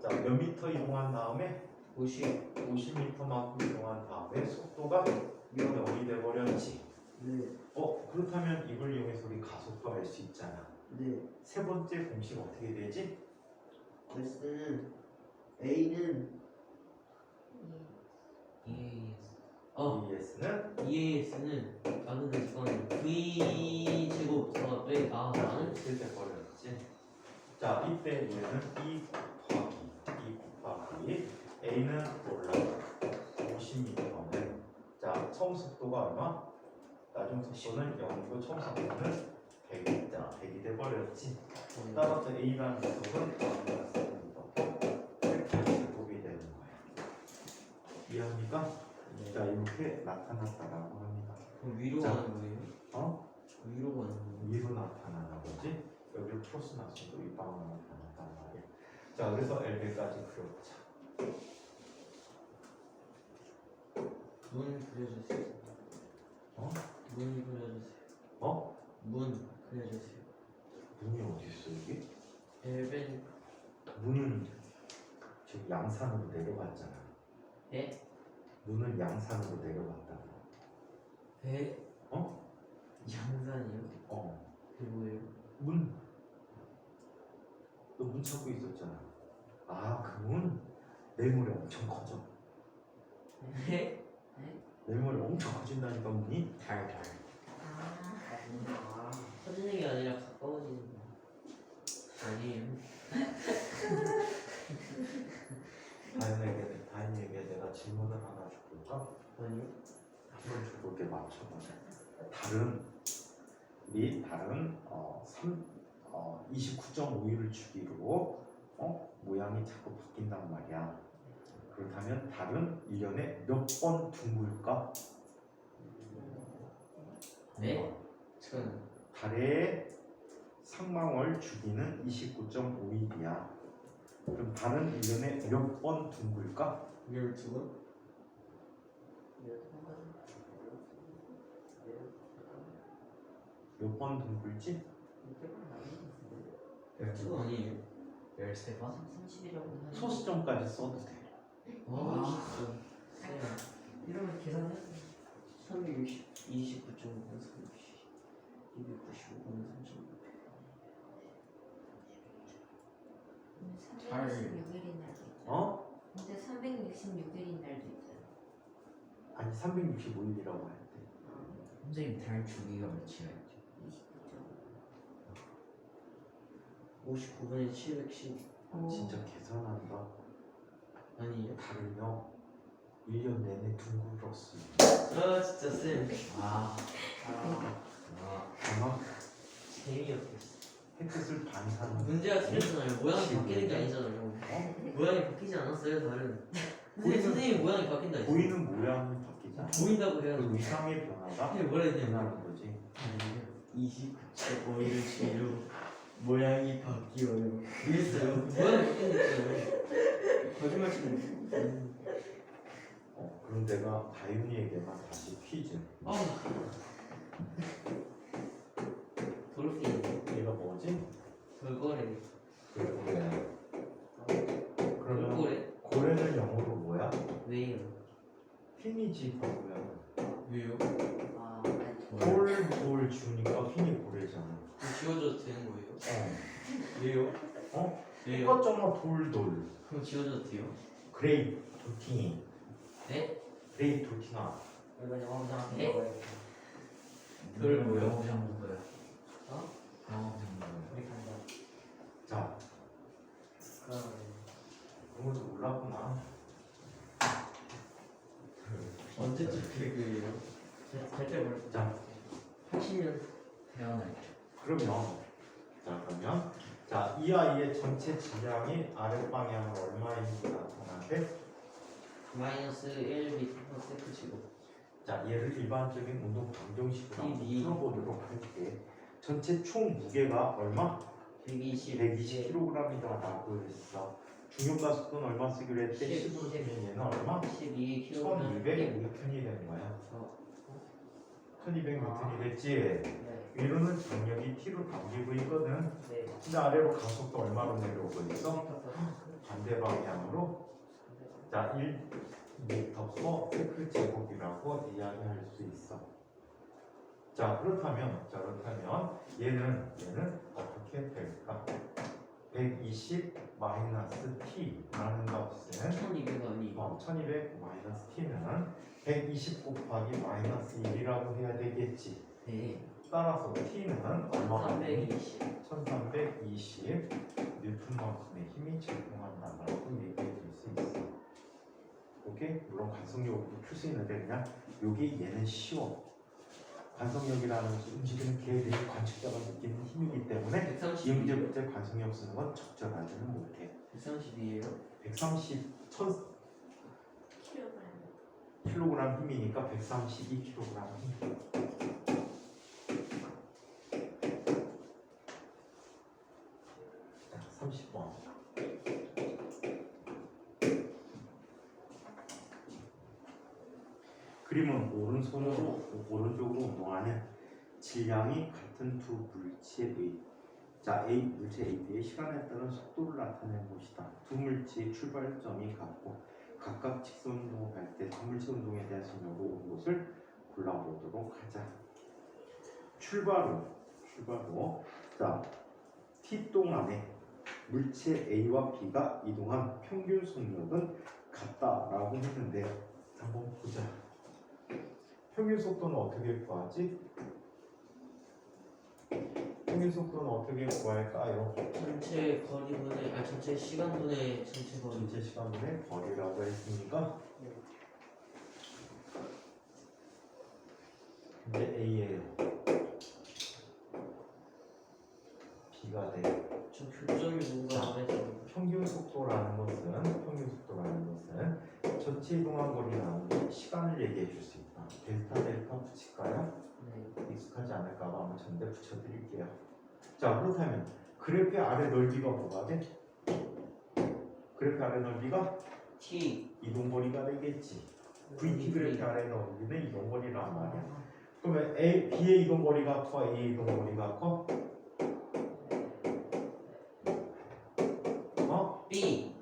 자, 몇 미터 이동한 다음에 50m만큼 이동한 다음에 속도가 이동이 돼버렸지. 네. 그렇다면 이걸 이용해서 우리 가속도 알 수 있잖아. 네. 세 번째 공식 어떻게 되지? S는 A는 EAS. ES는 EAS는 근데 잠깐만 V 제곱 빼 나는 이렇게 돼버렸지. 자, 이때 얘는 2 곱하기 A는 몰라 50m네. 자, 처음 속도가 얼마? 나중 속도는 0이고 처음 속도는 100이다. 100이 돼버렸지. 따라서 A라는 녀석은 100제곱이 되는 거야. 이해합니까? 자, 이렇게 나타났다라고 합니다. 그럼 위로 자. 가는 거예요? 위로 가는 거예요? 위로 나타나는 거지. 여기를 플러스 났어도 이 방향으로 나타났단 말이야. 자, 그래서 LB까지 그려보자. 문 그려주세요. 문 그려주세요. 문 그려주세요. 문이 어디 있어 여기? 엘벤 문은 지금 양산으로 내려갔잖아. 에? 문은 양산으로 내려갔다고. 배? 양산이요? 그게 뭐예요? 문. 너 문 찾고 있었잖아. 아, 그 문? 내물이 엄청 커져. 에? 내물이 엄청 커진다니까 문이. 달. 아, 커지는 게 아니라 가까워지는 거. 아니에요. 다현에게 내가 질문을 하나 줄까? 아니요. 한번 줄게 맞춰봐. 달은 29.5일을 주기로 모양이 자꾸 바뀐단 말이야. 그렇다면 달은 1년에 몇 번 둥글까? 네? 전 달의 상망월 주기는 29.5일이야. 그럼 달은 1년에 몇 번 둥글까? 12번? 몇 번 둥글지? 12번 아니에요? 13번? 30이라고 소수점까지 써도 돼. 와 진짜 이러면 계산해? 360 29.5분 30 295분 30 달. 366일인 날도 있잖아. 근데 366일인 날도 있잖아. 아니 365일이라고 할 때. 선생님 달 주기가 몇이야? 29점. 59분에 710 진짜 계산한다. 아니에요? 달은요 1년 내내 둥글었어. 아 진짜 쌤. 아마 재미없겠어. 햇빛을 반사하는 문제가 틀렸잖아요. 모양이 바뀌는 게 아니잖아요. 모양이 바뀌지 않았어요 다른. 선생님 모양이 바뀐다 했어. 보이는 모양이 바뀌지. 보인다고 해야죠. 그 위상의 변화가 이게 뭐라 했냐면 변하는 거지. 29.5일 뒤로 모양이 바뀌어요. 이랬어요. 모양이 바뀌었어요. 거짓말 치는. 그럼 내가 다윤이에게만 다시 퀴즈. 돌핀. 얘가 뭐지? 돌고래. 고래. 그러면 돌고래. 고래는 영어로 뭐야? 왜요? 핀이지 바보야. 왜요? 돌 주니까 핀이 고래잖아. 지워져도 되는 거예요? 왜요? 왜요? 똑같잖아 돌. 그럼 지워져도 돼요? 그레이 도팅이. 네? 그레이 도팅아. 이거 영어 부장 네? 그걸 뭐요? 어? 우리 간다. 자, 그럼 그런 것도 몰랐구나. 언제쯤 개그예요? 절대 모르. 자, 80년. 그러면 이 아이의 전체 질량이 아랫 방향으로 얼마인지 나타나게. 마이너스 1 플러스 F치고. 자, 얘를 일반적인 운동 방정식으로 한번 TV. 풀어보도록 할게. 전체 총 무게가 얼마? 120. 120kg이라고 했어. 중요가속도는 얼마 쓰기로 했대? 10으로 쓰면 얘는 얼마? 12kg. 1200N이 되는 거야. 1200N이 됐지? 네. 위로는 장력이 T로 당기고 있거든. 네. 근데 아래로 가속도 얼마로 내려오고 있어? 반대 방향으로. 자, 1m/s 제곱이라고 이야기할 수 있어. 자, 그렇다면 얘는 어떻게 될까? 120-t라는 값은 1200원이. 1200-t는 120 곱하기 마이너스 1이라고 해야 되겠지. 네. 따라서 t는 얼마가 320. 1320 뉴턴만큼의 힘이 작용한다라고 얘기해 줄 수 있어. 오케이? 물론 관성력으로도 풀 수 있는데 그냥 여기 얘는 쉬워. 관성력이라는 것은 움직이는 개들이 관측자가 느끼는 힘이기 때문에 이 문제부터 관성력 쓰는 건 적절하지는 못해. 132예요? 130 1000kg 힘이니까 132kg 힘. 자, 30번. 그림은 오른쪽으로 운동하는 질량이 같은 두 물체의 물체 AB의 시간에 따른 속도를 나타낸 것이다. 두 물체의 출발점이 같고 각각 직선 운동을 할 때 두 물체 운동에 대한 설명으로 온 곳을 골라보도록 하자. 출발로 t 동안에 물체 A와 B가 이동한 평균 속력은 같다라고 했는데 한번 보자. 평균 속도는 어떻게 구하지? 평균 속도는 어떻게 구할까요? 전체 거리분의 전체 시간분의 전체 거리. 전체 시간분의 거리라고 했으니까 이제 A예요. B가 돼. 저 교점이 뭔가 안 해서. 평균 속도라는 것은 전체 이동한 거리 나누기 시간을 얘기해 줄 수 있다. 델타 붙일까요? 네. 익숙하지 않을까봐 한번 전대 붙여드릴게요. 자, 그렇다면 그래프의 아래 넓이가 뭐가 돼? 그래프 아래 넓이가 T. 이동거리가 되겠지. VT 그래프 아래 넓이는 이동거리란 말이야. 그러면 B의 이동거리가 커? A의 이동거리가 커? B.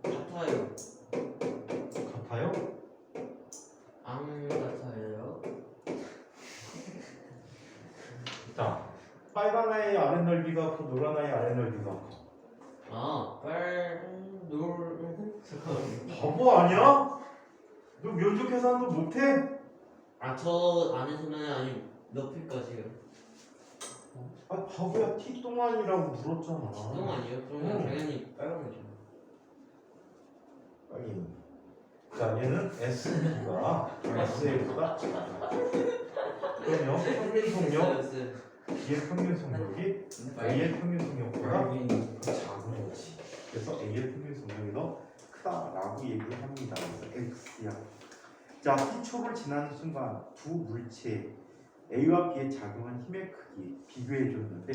같아요. 같아요? 안 같아요. 자, 빨간 아이의 아래 넓이가 커? 노란 아이의 아래 넓이가 커? 잠깐만. 바보 아니야? 너 면적 계산도 못해? 저 안에서는 아니 높이까지요. 아, 바보야. T 동안이라고 물었잖아. 동 아니에요? 그러면 당연히 빨간 거죠. 자, 얘는 SB가 SA보다 작다. 그럼요, 평균 속력, B의 평균 속력이 A의 평균 속력보다 작은 거지. 그래서 A의 평균 속력이 더 크다라고 얘기합니다. 그래서 X야. 자, T초를 지나는 순간 두 물체 A와 B에 작용한 힘의 크기 비교해 줬는데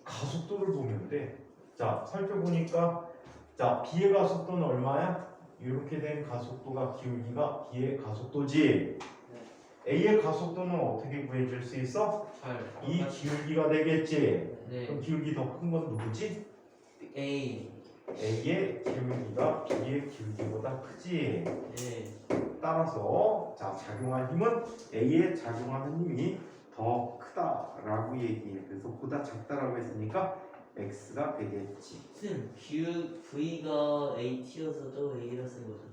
가속도를 보면 돼. 자, 살펴보니까 자, B의 가속도는 얼마야? 이렇게 된 가속도가 기울기가 B의 가속도지. A의 가속도는 어떻게 구해줄 수 있어? 이 기울기가 되겠지. 네. 그럼 기울기 더 큰 건 누구지? A. A의 기울기가 B의 기울기보다 크지. 네. 따라서 자, 작용한 힘은 A에 작용하는 힘이 더 크다라고 얘기해. 그래서 보다 작다라고 했으니까 X가 되겠지. 쌤, V가 AT여서도 A라 쓴 거죠.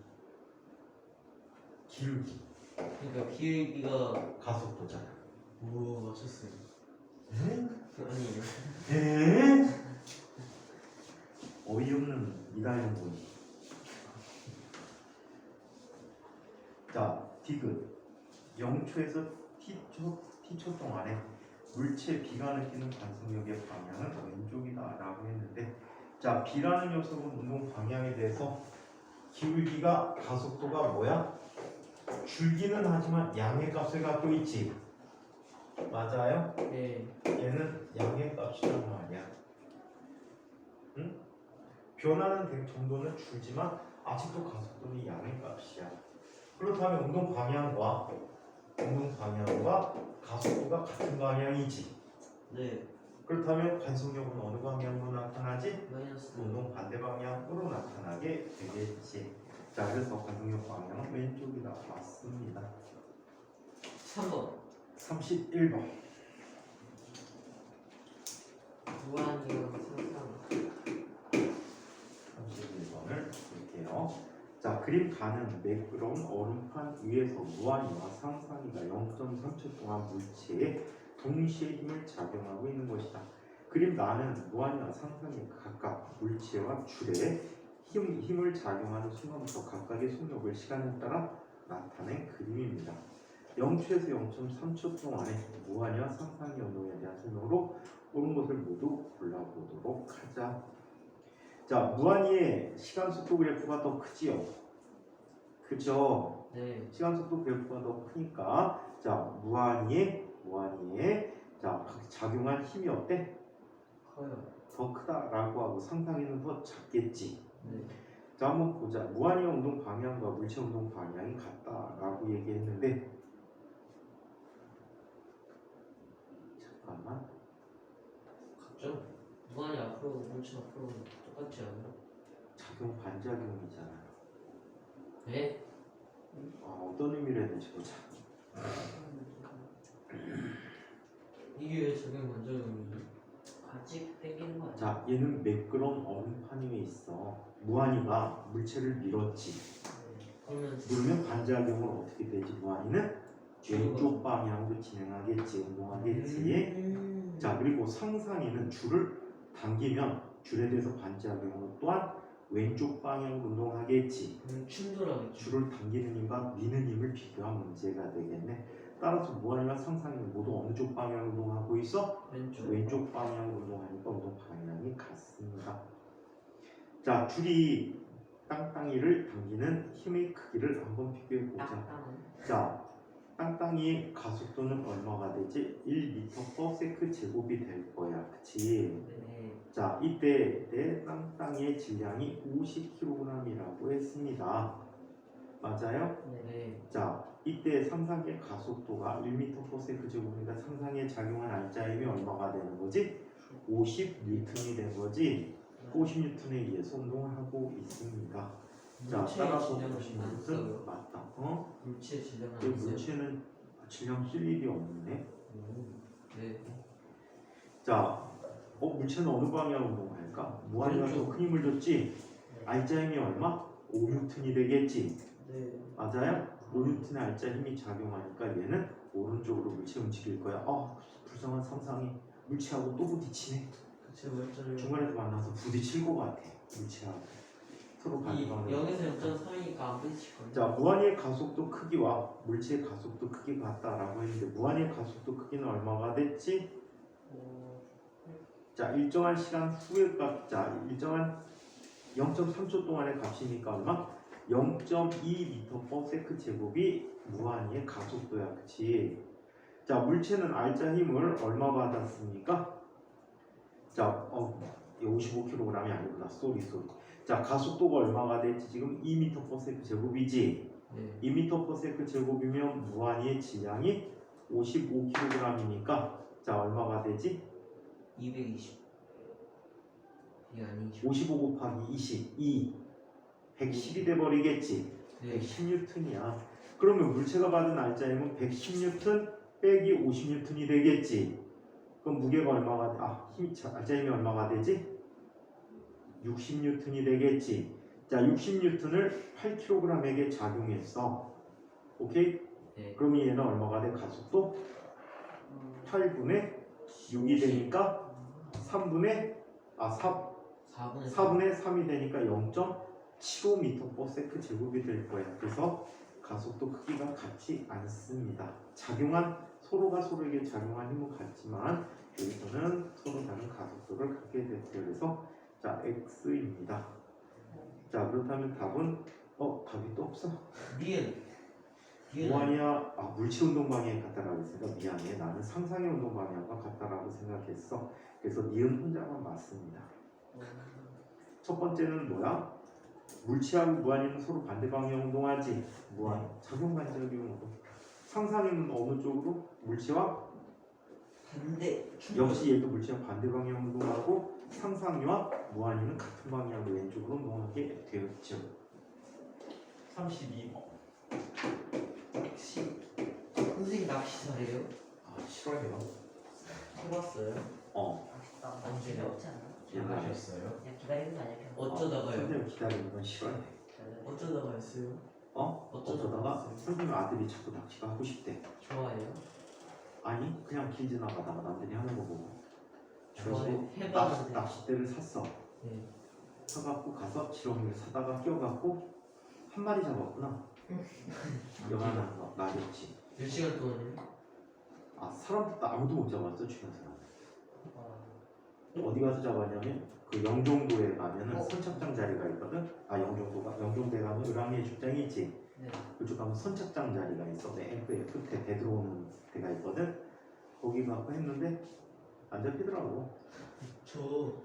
기울기, 그러니까 기울기가 가속도잖아. 오 맞췄어요. 아니에요. 에? 어이없는 이다영 보이. 자, 디귿 0초에서 T초 동안에 물체 B가 느끼는 관성력의 방향은 왼쪽이다 라고 했는데, 자, B라는 녀석은 운동 방향에 대해서 기울기가 가속도가 뭐야? 줄기는 하지만 양의 값을 갖고 있지. 맞아요? 네. 얘는 양의 값이란 말이야. 응? 변하는 정도는 줄지만 아직도 가속도는 양의 값이야. 그렇다면 운동 방향과 가속도가 같은 방향이지. 네. 그렇다면 관성력은 어느 방향으로 나타나지? 마이너스. 운동 반대 방향으로 나타나게 되겠지. 자, 그래서 관성력 방향은 왼쪽이다. 맞습니다. 3번. 31번. 무한이랑 상상. 31번을 볼게요. 자, 그림 가는 매끄러운 얼음판 위에서 무한이와 상상이가 0.3초 동안 물체에 동시에 힘을 작용하고 있는 것이다. 그림 나는 무한이와 상상이 각각 물체와 줄에 힘을 작용하는 순간부터 각각의 속력을 시간에 따라 나타낸 그림입니다. 0초에서 0.3초 동안에 무한이와 상상의 운동에 대한 설명으로 옳은 것을 모두 골라보도록 하자. 자, 무한이의 시간 속도 그래프가 더 크지요? 그죠? 네. 시간 속도 그래프가 더 크니까 자, 무한이의 자, 작용한 힘이 어때? 커요. 더 크다라고 하고 상상이는 더 작겠지. 네. 자, 한번 보자. 무한이의 운동 방향과 물체 운동 방향이 같다라고 얘기했는데, 잠깐만. 같죠? 무한이 앞으로 물체 앞으로 똑같지 않아요? 작용 반작용이잖아. 네? 어떤 의미로 했는지 보자. 이게 왜 적용 반작용이지? 같이 땡기는 거 아니야? 자, 얘는 매끄러운 얼음판 위에 있어. 무한이가 물체를 밀었지. 그러면 그러면 반작용으로 어떻게 되지? 무한이는 왼쪽 방향으로 진행하겠지, 운동하겠지. 자, 그리고 상상이는 줄을 당기면 줄에 대해서 반작용으로 또한 왼쪽 방향으로 운동하겠지. 충돌하겠죠. 줄을 당기는 힘과 미는 힘을 비교한 문제가 되겠네. 따라서 무한이와 상상이는 모두 어느 쪽 방향으로 운동하고 있어? 왼쪽. 왼쪽 방향으로 운동하니까 운동 방향이 같습니다. 자, 줄이 땅땅이를 당기는 힘의 크기를 한번 비교해 보자. 땅땅. 자, 땅땅이의 가속도는 얼마가 되지? 1m/s 제곱이 될 거야. 그치? 네. 자, 이때 내 땅땅이의 질량이 50kg이라고 했습니다. 맞아요? 네. 자, 이때 상상의 가속도가 1m/s 제곱이니까 상상에 작용한 알짜힘이 얼마가 되는 거지? 50N이 된 거지? 50N에 의해서 운동을 하고 있습니다. 자, 물체의 따라서 질량은 보시는 안 것은 써요. 맞다. 물체의 질량은 이 안 써요. 물체는 질량 쓸 일이 없네. 네. 자, 물체는 어느 방향으로 운동할까? 무한이가 더 왼쪽. 큰 힘을 줬지? 알짜힘이 얼마? 5N이 되겠지? 네. 맞아요? 5N의 알짜 힘이 작용하니까 얘는 오른쪽으로 물체 움직일 거야. 불쌍한 상상이 물체하고 또 부딪히네. 그치 맞잖아요. 중간에서 만나서 부딪힐 것 같아. 물체하고. 서로 이 반대방향. 0에서 0.3이니까 안 부딪힐 거예요. 자, 무한의 가속도 크기와 물체의 가속도 크기가 같다라고 했는데 무한의 가속도 크기는 얼마가 됐지? 자, 일정한 시간 후의 값, 자, 일정한 0.3초 동안의 값이니까 얼마? 0.2m/s 제곱이 무한의 가속도야, 그치? 자, 물체는 알자 힘을 얼마 받았습니까? 자, 55kg이 아니구나. 쏘리. 자, 가속도가 얼마가 됐지? 지금 2m/s 제곱이지? 네. 2m/s 제곱이면 무한의 질량이 55kg이니까 자, 얼마가 되지? 220. 이게 아니죠. 55 곱하기 22 110이 돼버리겠지? 네. 110N이야. 그러면 물체가 받은 알자힘은 110N 빼기 50N이 되겠지? 그럼 무게가 얼마가 알자힘이 얼마가 되지? 60N이 되겠지? 자, 60N을 8kg에게 작용했어. 오케이? 네. 그럼 얘는 얼마가 돼? 가속도 8분의 6이 되니까 4분의 3이 되니까 0.75m/s 제곱이 될 거야. 그래서 가속도 크기가 같지 않습니다. 서로가 서로에게 작용한 힘은 같지만 여기서는 서로 다른 가속도를 갖게 됐대요. 그래서 자, X입니다. 자, 그렇다면 답은 답이 또 없어. 니은. 무한이야. 물체 운동 방향이 같다라고 했으니까 미안해. 나는 상상의 운동 방향과 같다라고 생각했어. 그래서 니은 혼자만 맞습니다. 첫 번째는 뭐야? 물체하고 무한이는 서로 반대 방향 운동하지. 무한 작용 관절기 운동. 상상에는 어느 쪽으로? 물체와 반대. 역시 얘도 물체와 반대 방향 운동하고 상상이와 무한이는 같은 방향으로 왼쪽으로 운동하게 되었죠. 32번. 낚시. 선생님 낚시 잘해요? 싫어해요. 해봤어요? 기회 없지 않나? 옛날에 그냥 기다리는 거 아니야? 그냥. 어쩌다가요? 선생님 기다리는 건 싫어해. 어쩌다가 했어요? 어쩌다가 선생님 아들이 자꾸 낚시가 하고 싶대. 좋아해요? 아니 그냥 길 지나가다가 남들이 하는 거 보고 좋아해. 그래서 해봤는데. 낚싯대를 샀어. 네. 사갖고 가서 지렁이를 사다가 끼워갖고 한 마리 잡았구나. 영화는 거 나겠지. 몇 시간 동안요? 사람들도 아무도 못 잡았어. 주변 사람. 어디 가서 잡았냐면 그 영종도에 가면은 선착장 자리가 있거든. 영종도에 가면 을왕리에 축장이 있지. 네. 그쪽 가면 선착장 자리가 있어. 맨 끝에 배 들어오는 데가 있거든. 거기 가서 했는데 안 잡히더라고. 저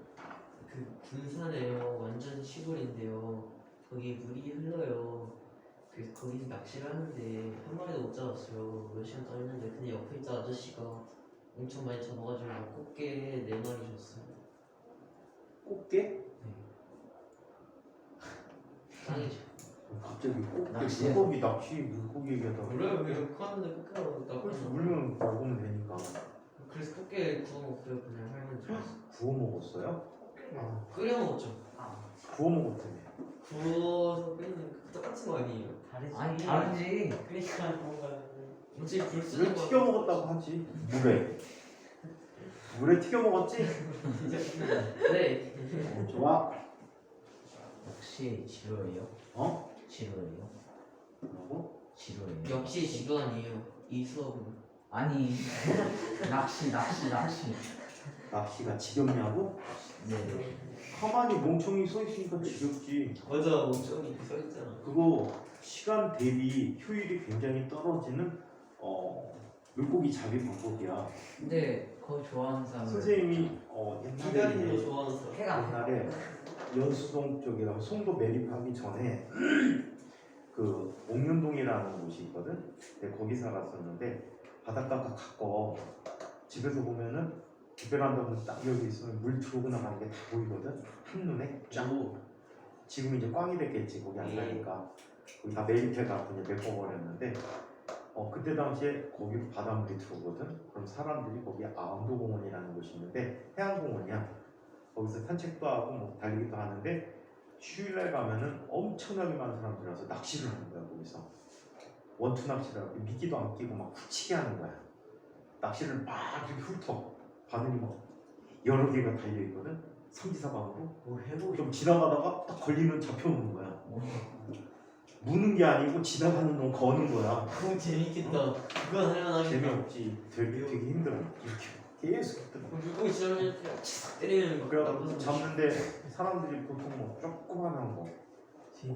그 군산에요. 완전 시골인데요. 거기 물이 흘러요. 그래서 거기서 낚시를 하는데 한 마리도 못 잡았어요. 몇 시간 동안 했는데 근데 옆에 있던 아저씨가 엄청 많이 잡아가지고 막 꽃게 4마리 줬어요. 꽃게? 짱이죠. 갑자기 꽃게 낚시야. 물고기 낚시 물고기 얘기하다가 물어요. 그냥 컸는데 꽃게가 나왔다. 그래서 물면 먹으면 되니까 그래서 꽃게 구워 먹고요. 그냥 할머니 좋아서. 구워 먹었어요? 끓여 먹었죠. 구워 먹었다며. 구워서 끓이는 그 똑같은 거 아니에요? 다르지. 아니 다르지. 그러니까 뭔가 어차피 불 왜 쓰는 거 튀겨 먹었다고 하지? 물에 튀겨 먹었지? 네. 좋아. 역시 지루해요. 지루해요. 뭐라고? 지루해요. 역시 지루하니에요. 이 수업은. 아니 낚시. 낚시가 지겹냐고? 네. 가만히 멍청이 서 있으니까 지겹지. 맞아, 멍청이 써있잖아. 그거 시간 대비 효율이 굉장히 떨어지는 물고기 잡이 방법이야. 근데 그거 좋아하는 사람은 선생님이 기다리는 거 옛날에 좋아하는 사람. 옛날에 연수동 쪽이라고 송도 매립하기 전에 그 옥륜동이라는 곳이 있거든. 내가 거기 살았었는데 바닷가가 가까워. 집에서 보면은 베란다 문 딱 열고 있으면 물 들어오고 나가는 게 다 보이거든. 한눈에 쫙. 지금 이제 꽝이 됐겠지. 거기 안 가니까. 거기 다 매립해갖고 이제 메꿔버렸는데 그때 당시에 거기로 바닷물이 들어오거든. 그럼 사람들이 거기 아암도공원이라는 곳이 있는데 해양공원이야. 거기서 산책도 하고 뭐 달리기도 하는데 휴일날 가면은 엄청나게 많은 사람들이 와서 낚시를 하는 거야. 거기서 원투 낚시를 하고 미끼도 안 끼고 막 훅치게 하는 거야. 낚시를 막 이렇게 훑어. 바늘이 막 여러 개가 달려 있거든. 삼지사방으로. 뭐 해보고 좀 지나가다가 딱 걸리면 잡혀오는 거야. 무는 게 아니고 지나가는 놈 거는 거야. 너무 재밌겠다. 그거 하려면 재미없지. 되게 힘들어. 이렇게 계속 뜯어. 물고기 지나면 착 때리면 그래서 잡는데 사람들이 보통 뭐 조그만한 거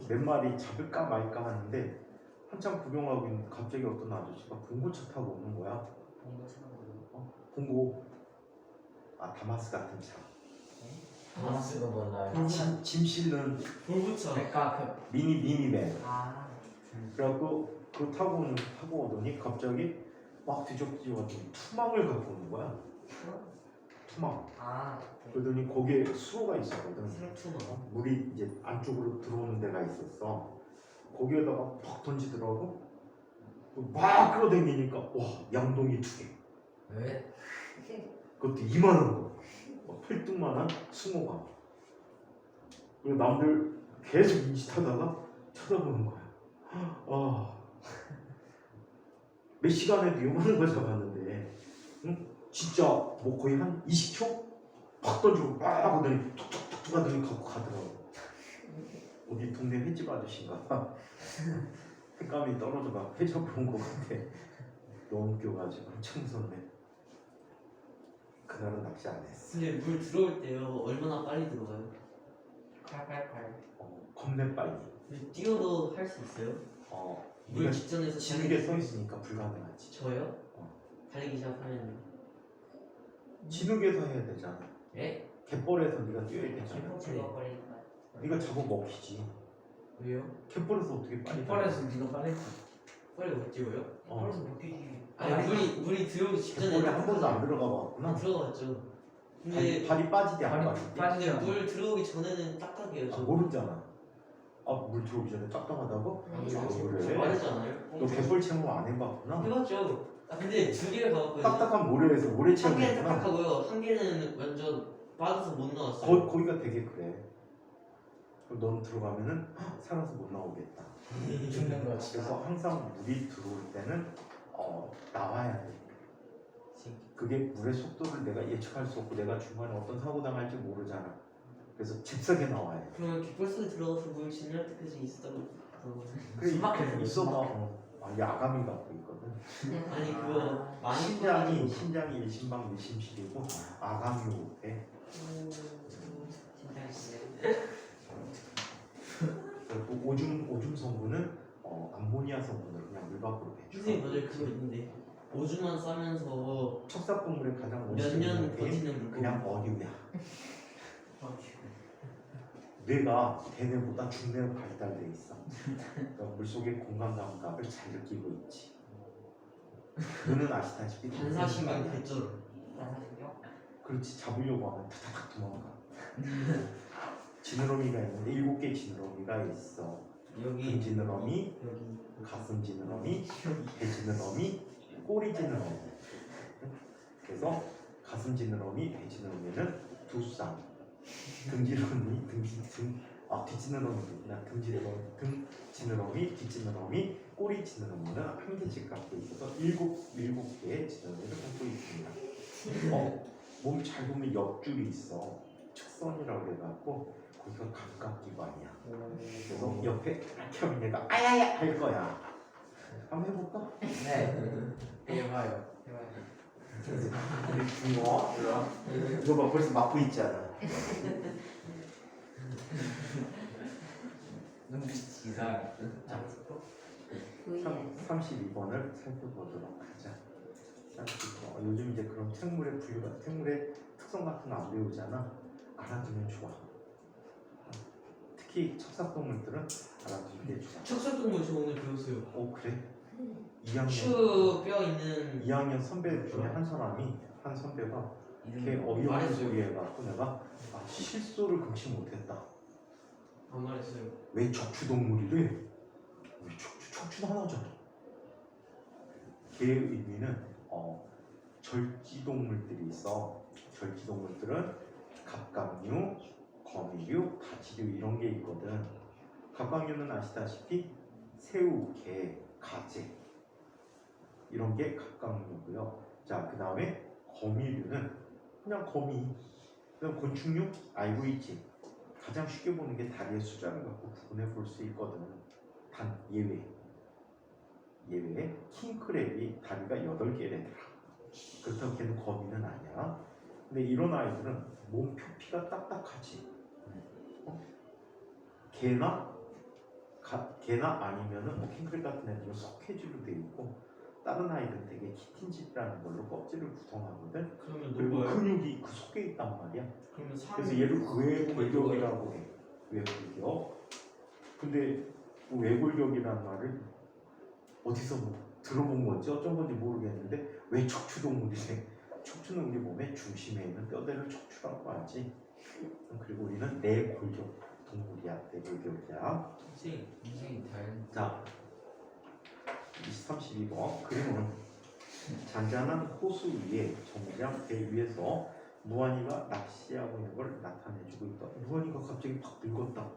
몇 마리 잡을까 말까 하는데 한참 구경하고 있는데 갑자기 어떤 아저씨가 봉고차 타고 오는 거야. 봉고. 다마스 같은 차. 다마스가 몰라요. 짐 실는 볼부차. 그러니까 미니밴. 아, 그래갖고 그거 타고 오더니 갑자기 막 뒤적뒤적하더니 투망을 갖고 오는 거야. 투망. 아, 그러더니 거기에 수로가 있었거든. 상투마. 물이 이제 안쪽으로 들어오는 데가 있었어. 거기에다가 팍 던지더라고. 막 끌어당기니까 와 양동이 2개. 왜? 그것도 이만한 거. 팔뚝만한 숭어가. 그리고 남들 계속 인식하다가 쳐다보는 거야. 몇 시간에도 요만한 거 잡았는데, 응? 진짜 뭐 거의 한 20초? 팍 던지고 막 하더니 툭툭툭툭 하더니 갖고 가더라고. 어디 동네 횟집 아저씨인가 봐. 색감이 떨어져가 회 잡아온 것 같아. 너무 웃겨가지고 엄청 무섭네. 그날은 낚시 안 했어. 근데 물 들어올 때요 얼마나 빨리 들어가요? 칼칼칼. 겁내 빨리. 근데 뛰어도 할 수 있어요? 물 네가 직전에서 지는 게 서 있으니까 불가능하지. 저요? 어. 달리기 시작하면 진흙에서 해야 되잖아. 예? 갯벌에서 네가 뛰어야 되잖아. 죽어버리니까. 네가 잡아 먹히지. 왜요? 갯벌에서 어떻게 빨리 갯벌에서 네가 빨리 빨리 못 뛰어요? 어. 못 뛰지. 아니 물이 들어오기 직전에 갯벌에 한 번도 안 들어가 봤구나. 들어갔죠. 근데 발이 빠지대 안 발이 빠지대? 빠지잖아. 물 들어오기 전에는 딱딱해요. 저. 모르잖아. 물 들어오기 전에 딱딱하다고? 그래? 빠르지 않아요? 너 갯벌 체험 안 해봤구나. 해봤죠. 근데 2개를 가봤거든요. 딱딱한 모래에서 모래 한 개는 체험했구나. 딱딱하고요. 한 개는 완전 빠져서 못 나왔어요. 거기가 되게 그래. 그럼 넌 들어가면은 살아서 못 나오겠다. 죽는 거지. 그래서 항상 물이 들어올 때는 나와야 돼. 그게 물의 속도를 내가 예측할 수 없고 내가 중간에 어떤 사고 당할지 모르잖아. 그래서 잽싸게 나와야 돼. 그러면 갯벌 속에 들어가서 물 진열 때까지 있었다고 그러거든요. 그래 숨막혀서 있어봐. 야감이 갖고 있거든. 아니 그거 많이 신장이 일심방 밀심실이고 아감이 오대. 진짜 씨. 그리고 오줌 성분은 암모니아 성분을 그냥 물 밖으로 선생님 맞아요 배출하고 그거 있는데 오줌만 싸면서 척사동물의 가장 몇 년 원시적인 버티는 물고기. 그냥 어류야. 뇌가 걔네보다 중뇌가 발달돼 있어. 그러니까 물속의 공간 감각을 잘 느끼고 있지. 너는 아시다시피 반사신경 발전. 나사신경? 그렇지 잡으려고 하면 타닥 도망가. 지느러미가 있는데 7개 지느러미가 있어. 여기 등 지느러미, 여기 가슴 지느러미, 배 지느러미, 꼬리 지느러미. 그래서 가슴 지느러미, 배 지느러미는 두 쌍. 등 지느러미, 뒷지느러미구나. 등 지느러미, 뒷지느러미, 꼬리 지느러미는 한 개씩 갖고 있어서 7개의 지느러미를 갖고 있습니다. 몸 잘 보면 옆줄이 있어. 축선이라고 해갖고 거기가 감각기관이야. 그래서 옆에 이렇게 하면 얘가 아야야 할 거야. 한번 해볼까? 네. 해봐요. 우리 붕어 이거 봐 벌써 막고 있잖아. 눈빛이 이상해. 32번을 살펴보도록 하자. 32번. 요즘 이제 그런 생물의 분류가 생물의 특성 같은 거 안 배우잖아. 알아두면 좋아. 특히 척삭동물들은 알아두는 게 좋아. 척살동물 저 오늘 배웠어요. 그래? 2학년 추뼈 있는 2학년 선배 중에 한 선배가 걔 어이없는 말했어요. 소리 해갖고 내가 실수를 금치 못했다. 안 말했어요. 왜 척추동물이래? 왜 척추는 하나잖아. 걔의 의미는 절지동물들이 있어. 절지동물들은 갑각류, 거미류, 가지류 이런 게 있거든. 갑각류는 아시다시피 새우, 게, 가재 이런 게 갑각류고요. 자, 그 다음에 거미류는 그냥 거미. 그럼 곤충류 알고 있지. 가장 쉽게 보는 게 다리의 숫자를 갖고 구분해 볼 수 있거든. 단 예외. 킹크랩이 다리가 8개래더라. 그렇다고 걔는 거미는 아니야. 근데 이런 아이들은 몸 표피가 딱딱하지. 개나 아니면은 뭐 킹크랩 같은 애들은 석회질로 되어 있고, 다른 아이들은 되게 키틴집이라는 걸로 껍질을 구성하거든. 그러면 그리고 누구예요? 근육이 그 속에 있단 말이야. 그러면 그래서 얘를 외골격이라고 해. 외골격. 근데 그 외골격이라는 말을 어디서 뭐 들어본 건지 어쩐 건지 모르겠는데 왜 척추동물이래? 척추는 우리 몸의 중심에 있는 뼈대를 척추라고 하지. 그리고 우리는 내골격 동물이야. 내골격이야. 선생님 다른 자, 32번 그림은 잔잔한 호수 위에 정장 배 위에서 무한이가 낚시하고 있는 걸 나타내주고 있다. 무한이가 갑자기 팍 늙었다.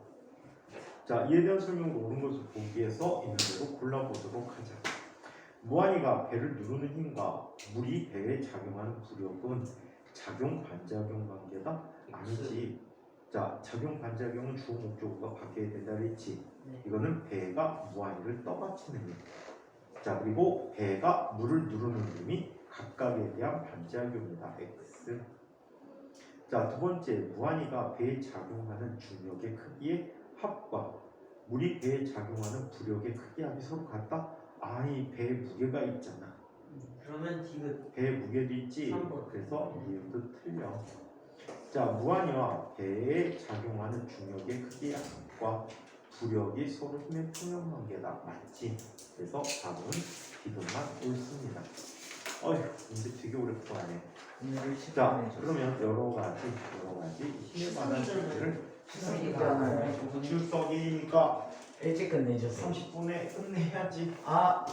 자, 이에 대한 설명을 옳은 것을 보기 위해서 있는 대로 골라보도록 하자. 무한이가 배를 누르는 힘과 물이 배에 작용하는 부력은 작용 반작용 관계다? 아니지. 자, 작용 반작용은 주어 목적어가 바뀌어야 된다 그랬지. 네. 이거는 배가 무한이를 떠받치는 힘. 자, 그리고 배가 물을 누르는 힘이 각각에 대한 반작용이다. X. 자, 두 번째, 무한이가 배에 작용하는 중력의 크기의 합과 물이 배에 작용하는 부력의 크기의 합이 서로 같다? 아니, 배에 무게가 있잖아. 그러면 디귿 배에 무게도 있지. 3번. 그래서 이것도 틀려. 자, 무한이와 배에 작용하는 중력의 크기의 합과 부력이 서로 힘의 평형 관계다. 맞지? 그래서 답은 기도만 옳습니다. 어휴, 이제 되게 오래 풀어가네. 오늘 자, 그러면 여러 가지 힘에 관한 문제를 추석이잖아요. 출석이니까 일찍 끝내줬어. 30분에 끝내야지. 아,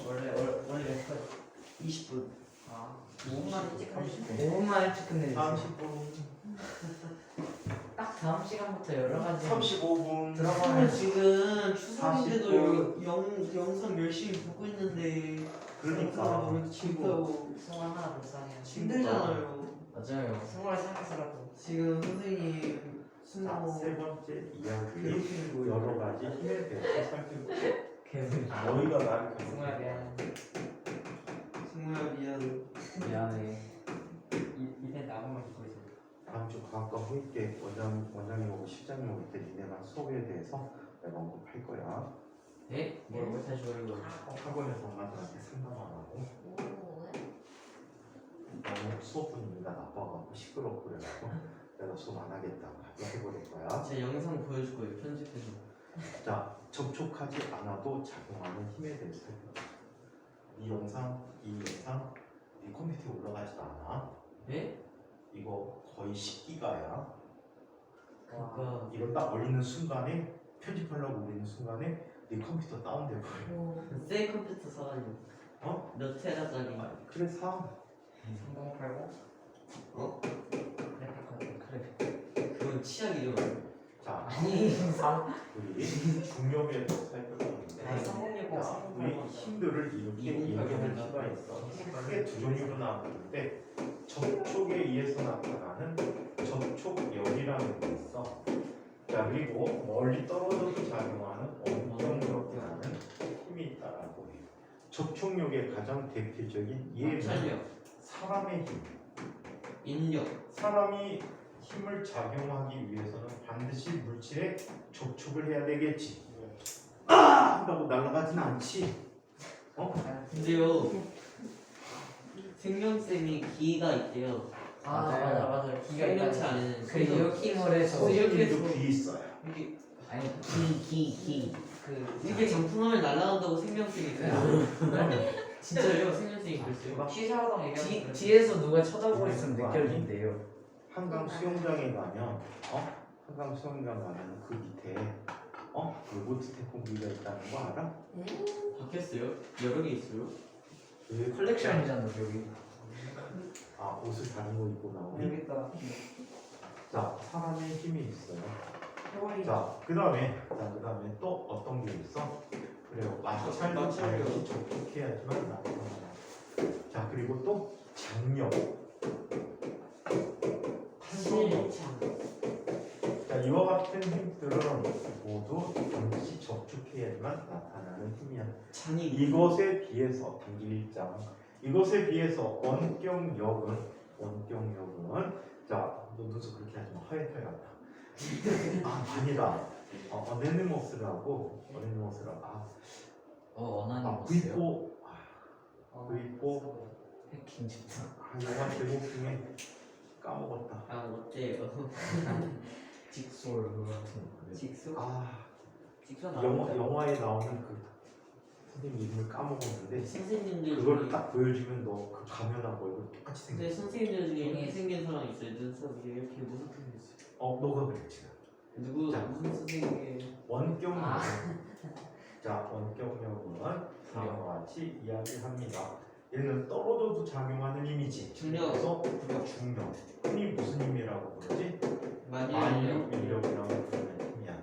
원래 몇 분? 20분. 아 5분만 일찍 하시면 5분만 일찍 끝내줬어. 30분, 딱 다음 시간부터 여러 가지 35분. 그러면 지금 40분. 추석인데도 영상 열심히 보고 있는데 그러니까 왜 친구 승화 하나 불쌍해요. 힘들잖아요. 맞아요. 승화를 생각해서라도 지금 선생님 자, 승호 세 번째 이야기 괴롭히는 거예요. 여러 가지 힘에 대해서 살펴볼게. 개불. 너희가 나를 승화에 대한 승호야 미안. 미안해. 이때 나무만 듣고 있어요. 다음 주 과학과 회의 때 원장님하고 실장님 올 때 니네가 수업에 대해서 내가 언급할 거야. 네? 뭐라고 다시 말해봐. 학원에서 엄마들한테 상담 안 하고 오, 너무 수업 분위기가 나빠가고 시끄럽고 그래갖고 내가 수업 안 하겠다고 해버릴 거야. 제 영상 보여줄 거예요. 편집해서. 자, 접촉하지 않아도 작용하는 힘에 대해서 살펴보자. 이 영상 이 컴퓨터에 올라가지도 않아. 네? 이거 거의 10기가야. 그니까 이거 딱 올리는 순간에 편집하려고 올리는 순간에 네 컴퓨터 다운돼 버려. 새 컴퓨터 사가지고. 어? 몇 테라짜리. 그래 사. 3080? 어? 그래픽 카드. 그래. 그건 치약이죠. 자, 아니, 상. 우리 중력에 대해서 살펴보는데 아, 3060, 자, 우리 3080. 힘들을 이렇게 얘기할 수가 있어. 크게 두 종류로 나누는데 접촉에 의해서 나타나는 접촉력이라는 게 있어. 자, 그리고 멀리 떨어져서 작용하는 원경력이라는 힘이 있다라고 해요. 접촉력의 가장 대표적인 예는 찬력, 사람의 힘. 인력. 사람이 힘을 작용하기 위해서는 반드시 물질에 접촉을 해야 되겠지. 아! 한다고 날아가진 않지. 어? 근데요. 생명쌤이 기가 있대요. 맞아. 기가 생명체 있다. 안에는. 그 이렇게물 해서 이렇게 소리도 귀 있어요. 이게 아니 기. 그 이렇게 장풍하면 날아간다고 생명쌤이 그래요. 진짜요? 생명쌤이 그랬어요. 취사하던 얘기하는 뒤에서 누가 쳐다보고 있으면 느껴진대요. 한강 수영장에 가면 한강 수영장 가면 그 밑에 그 로보트 태권기가 있다는 거 알아? 바뀌었어요? 여러 개 있어요? 왜 컬렉션이잖아 여기. 아, 옷을 다른 거 입고 나오니? 모르겠다. 자, 사람의 힘이 있어요. 해월이 자, 그다음에 또 어떤 게 있어? 그래요. 마찰도 자연히 접촉해야지만 나타나요. 자, 그리고 또 장력, 탄성력, 자, 이와 같은 힘들은 모두 반드시 접촉해야만 나타나는 힘이야. 잔이 이것에 비해서 단기일장, 이것에 비해서 원격력은 자, 너 눈썹 그렇게 하지 마. 하얗다. 아, 아니다. 어네니머스라고 원하는 아, 거였어요? V4 해킹 집사. 영화 제목 중에 까먹었다. 아 어때요? 직솔 그거 같은 거. 직소? 아, 직소 나온다. 영화에 나오는 그 선생님 이름을 까먹었는데 선생님들 그걸 중에 딱 보여주면 너 그 가면하고 이거 똑같이 근데 생겼어. 선생님들 중에 이렇게 생긴 사람 있어요. 눈썹이 이렇게 무섭게 생겼어요. 너가 그래 지금. 누구 자. 무슨 선생님이에요? 원격력. 아. 자, 원격력은 다음과 같이 이야기합니다. 얘는 떨어져도 작용하는 힘이지. 중력. 그래서 우리가 중력. 흔히 무슨 힘이라고 부르지? 만일 만력이라고 부르는 힘이야.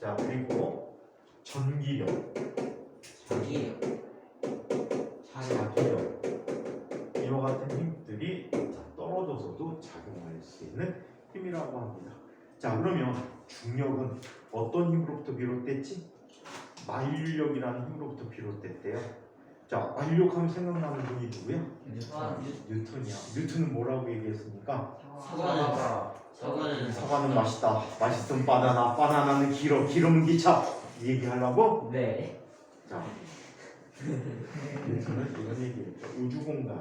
자, 그리고 전기력, 자기력 자기력. 이와 같은 힘들이 떨어져서도 작용할 수 있는 힘이라고 합니다. 자, 그러면 중력은 어떤 힘으로부터 비롯됐지? 만류력이라는 힘으로부터 비롯됐대요. 자, 만류력하면 생각나는 분이 누구야? 뉴턴이야. 뉴턴은 뭐라고 얘기했습니까? 사과는 맛있다. 맛있던 바나나는 길어. 기름은 기차. 이 얘기하려고? 네. 자, 뉴턴은 이런 얘기했죠. 우주 공간에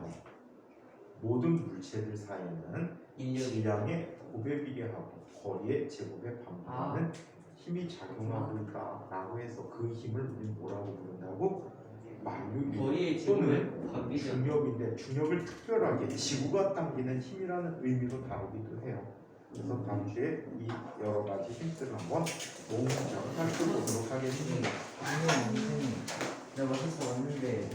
모든 물체들 사이에는 인력이 질량의 곱에 비례하고 거리의 제곱에 반비례하는 힘이 작용하고 있다라고 해서 그 힘을 우리 뭐라고 부른다고? 거리의 만류 또는 제곱에 반비례. 중력인데 중력을 특별하게 지구가 당기는 힘이라는 의미로 다루기도 해요. 그래서 다음 주에 이 여러 가지 힘들을 한번 모음처럼 살펴보도록 하겠습니다. 선생님, 내가 어디서 왔는데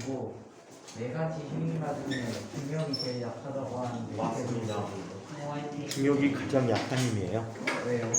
네 가지 힘이 맞으면 중력이 제일 약하다고 하는데 맞습니다. 화이팅. 중력이 가장 약한 힘이에요. 왜요?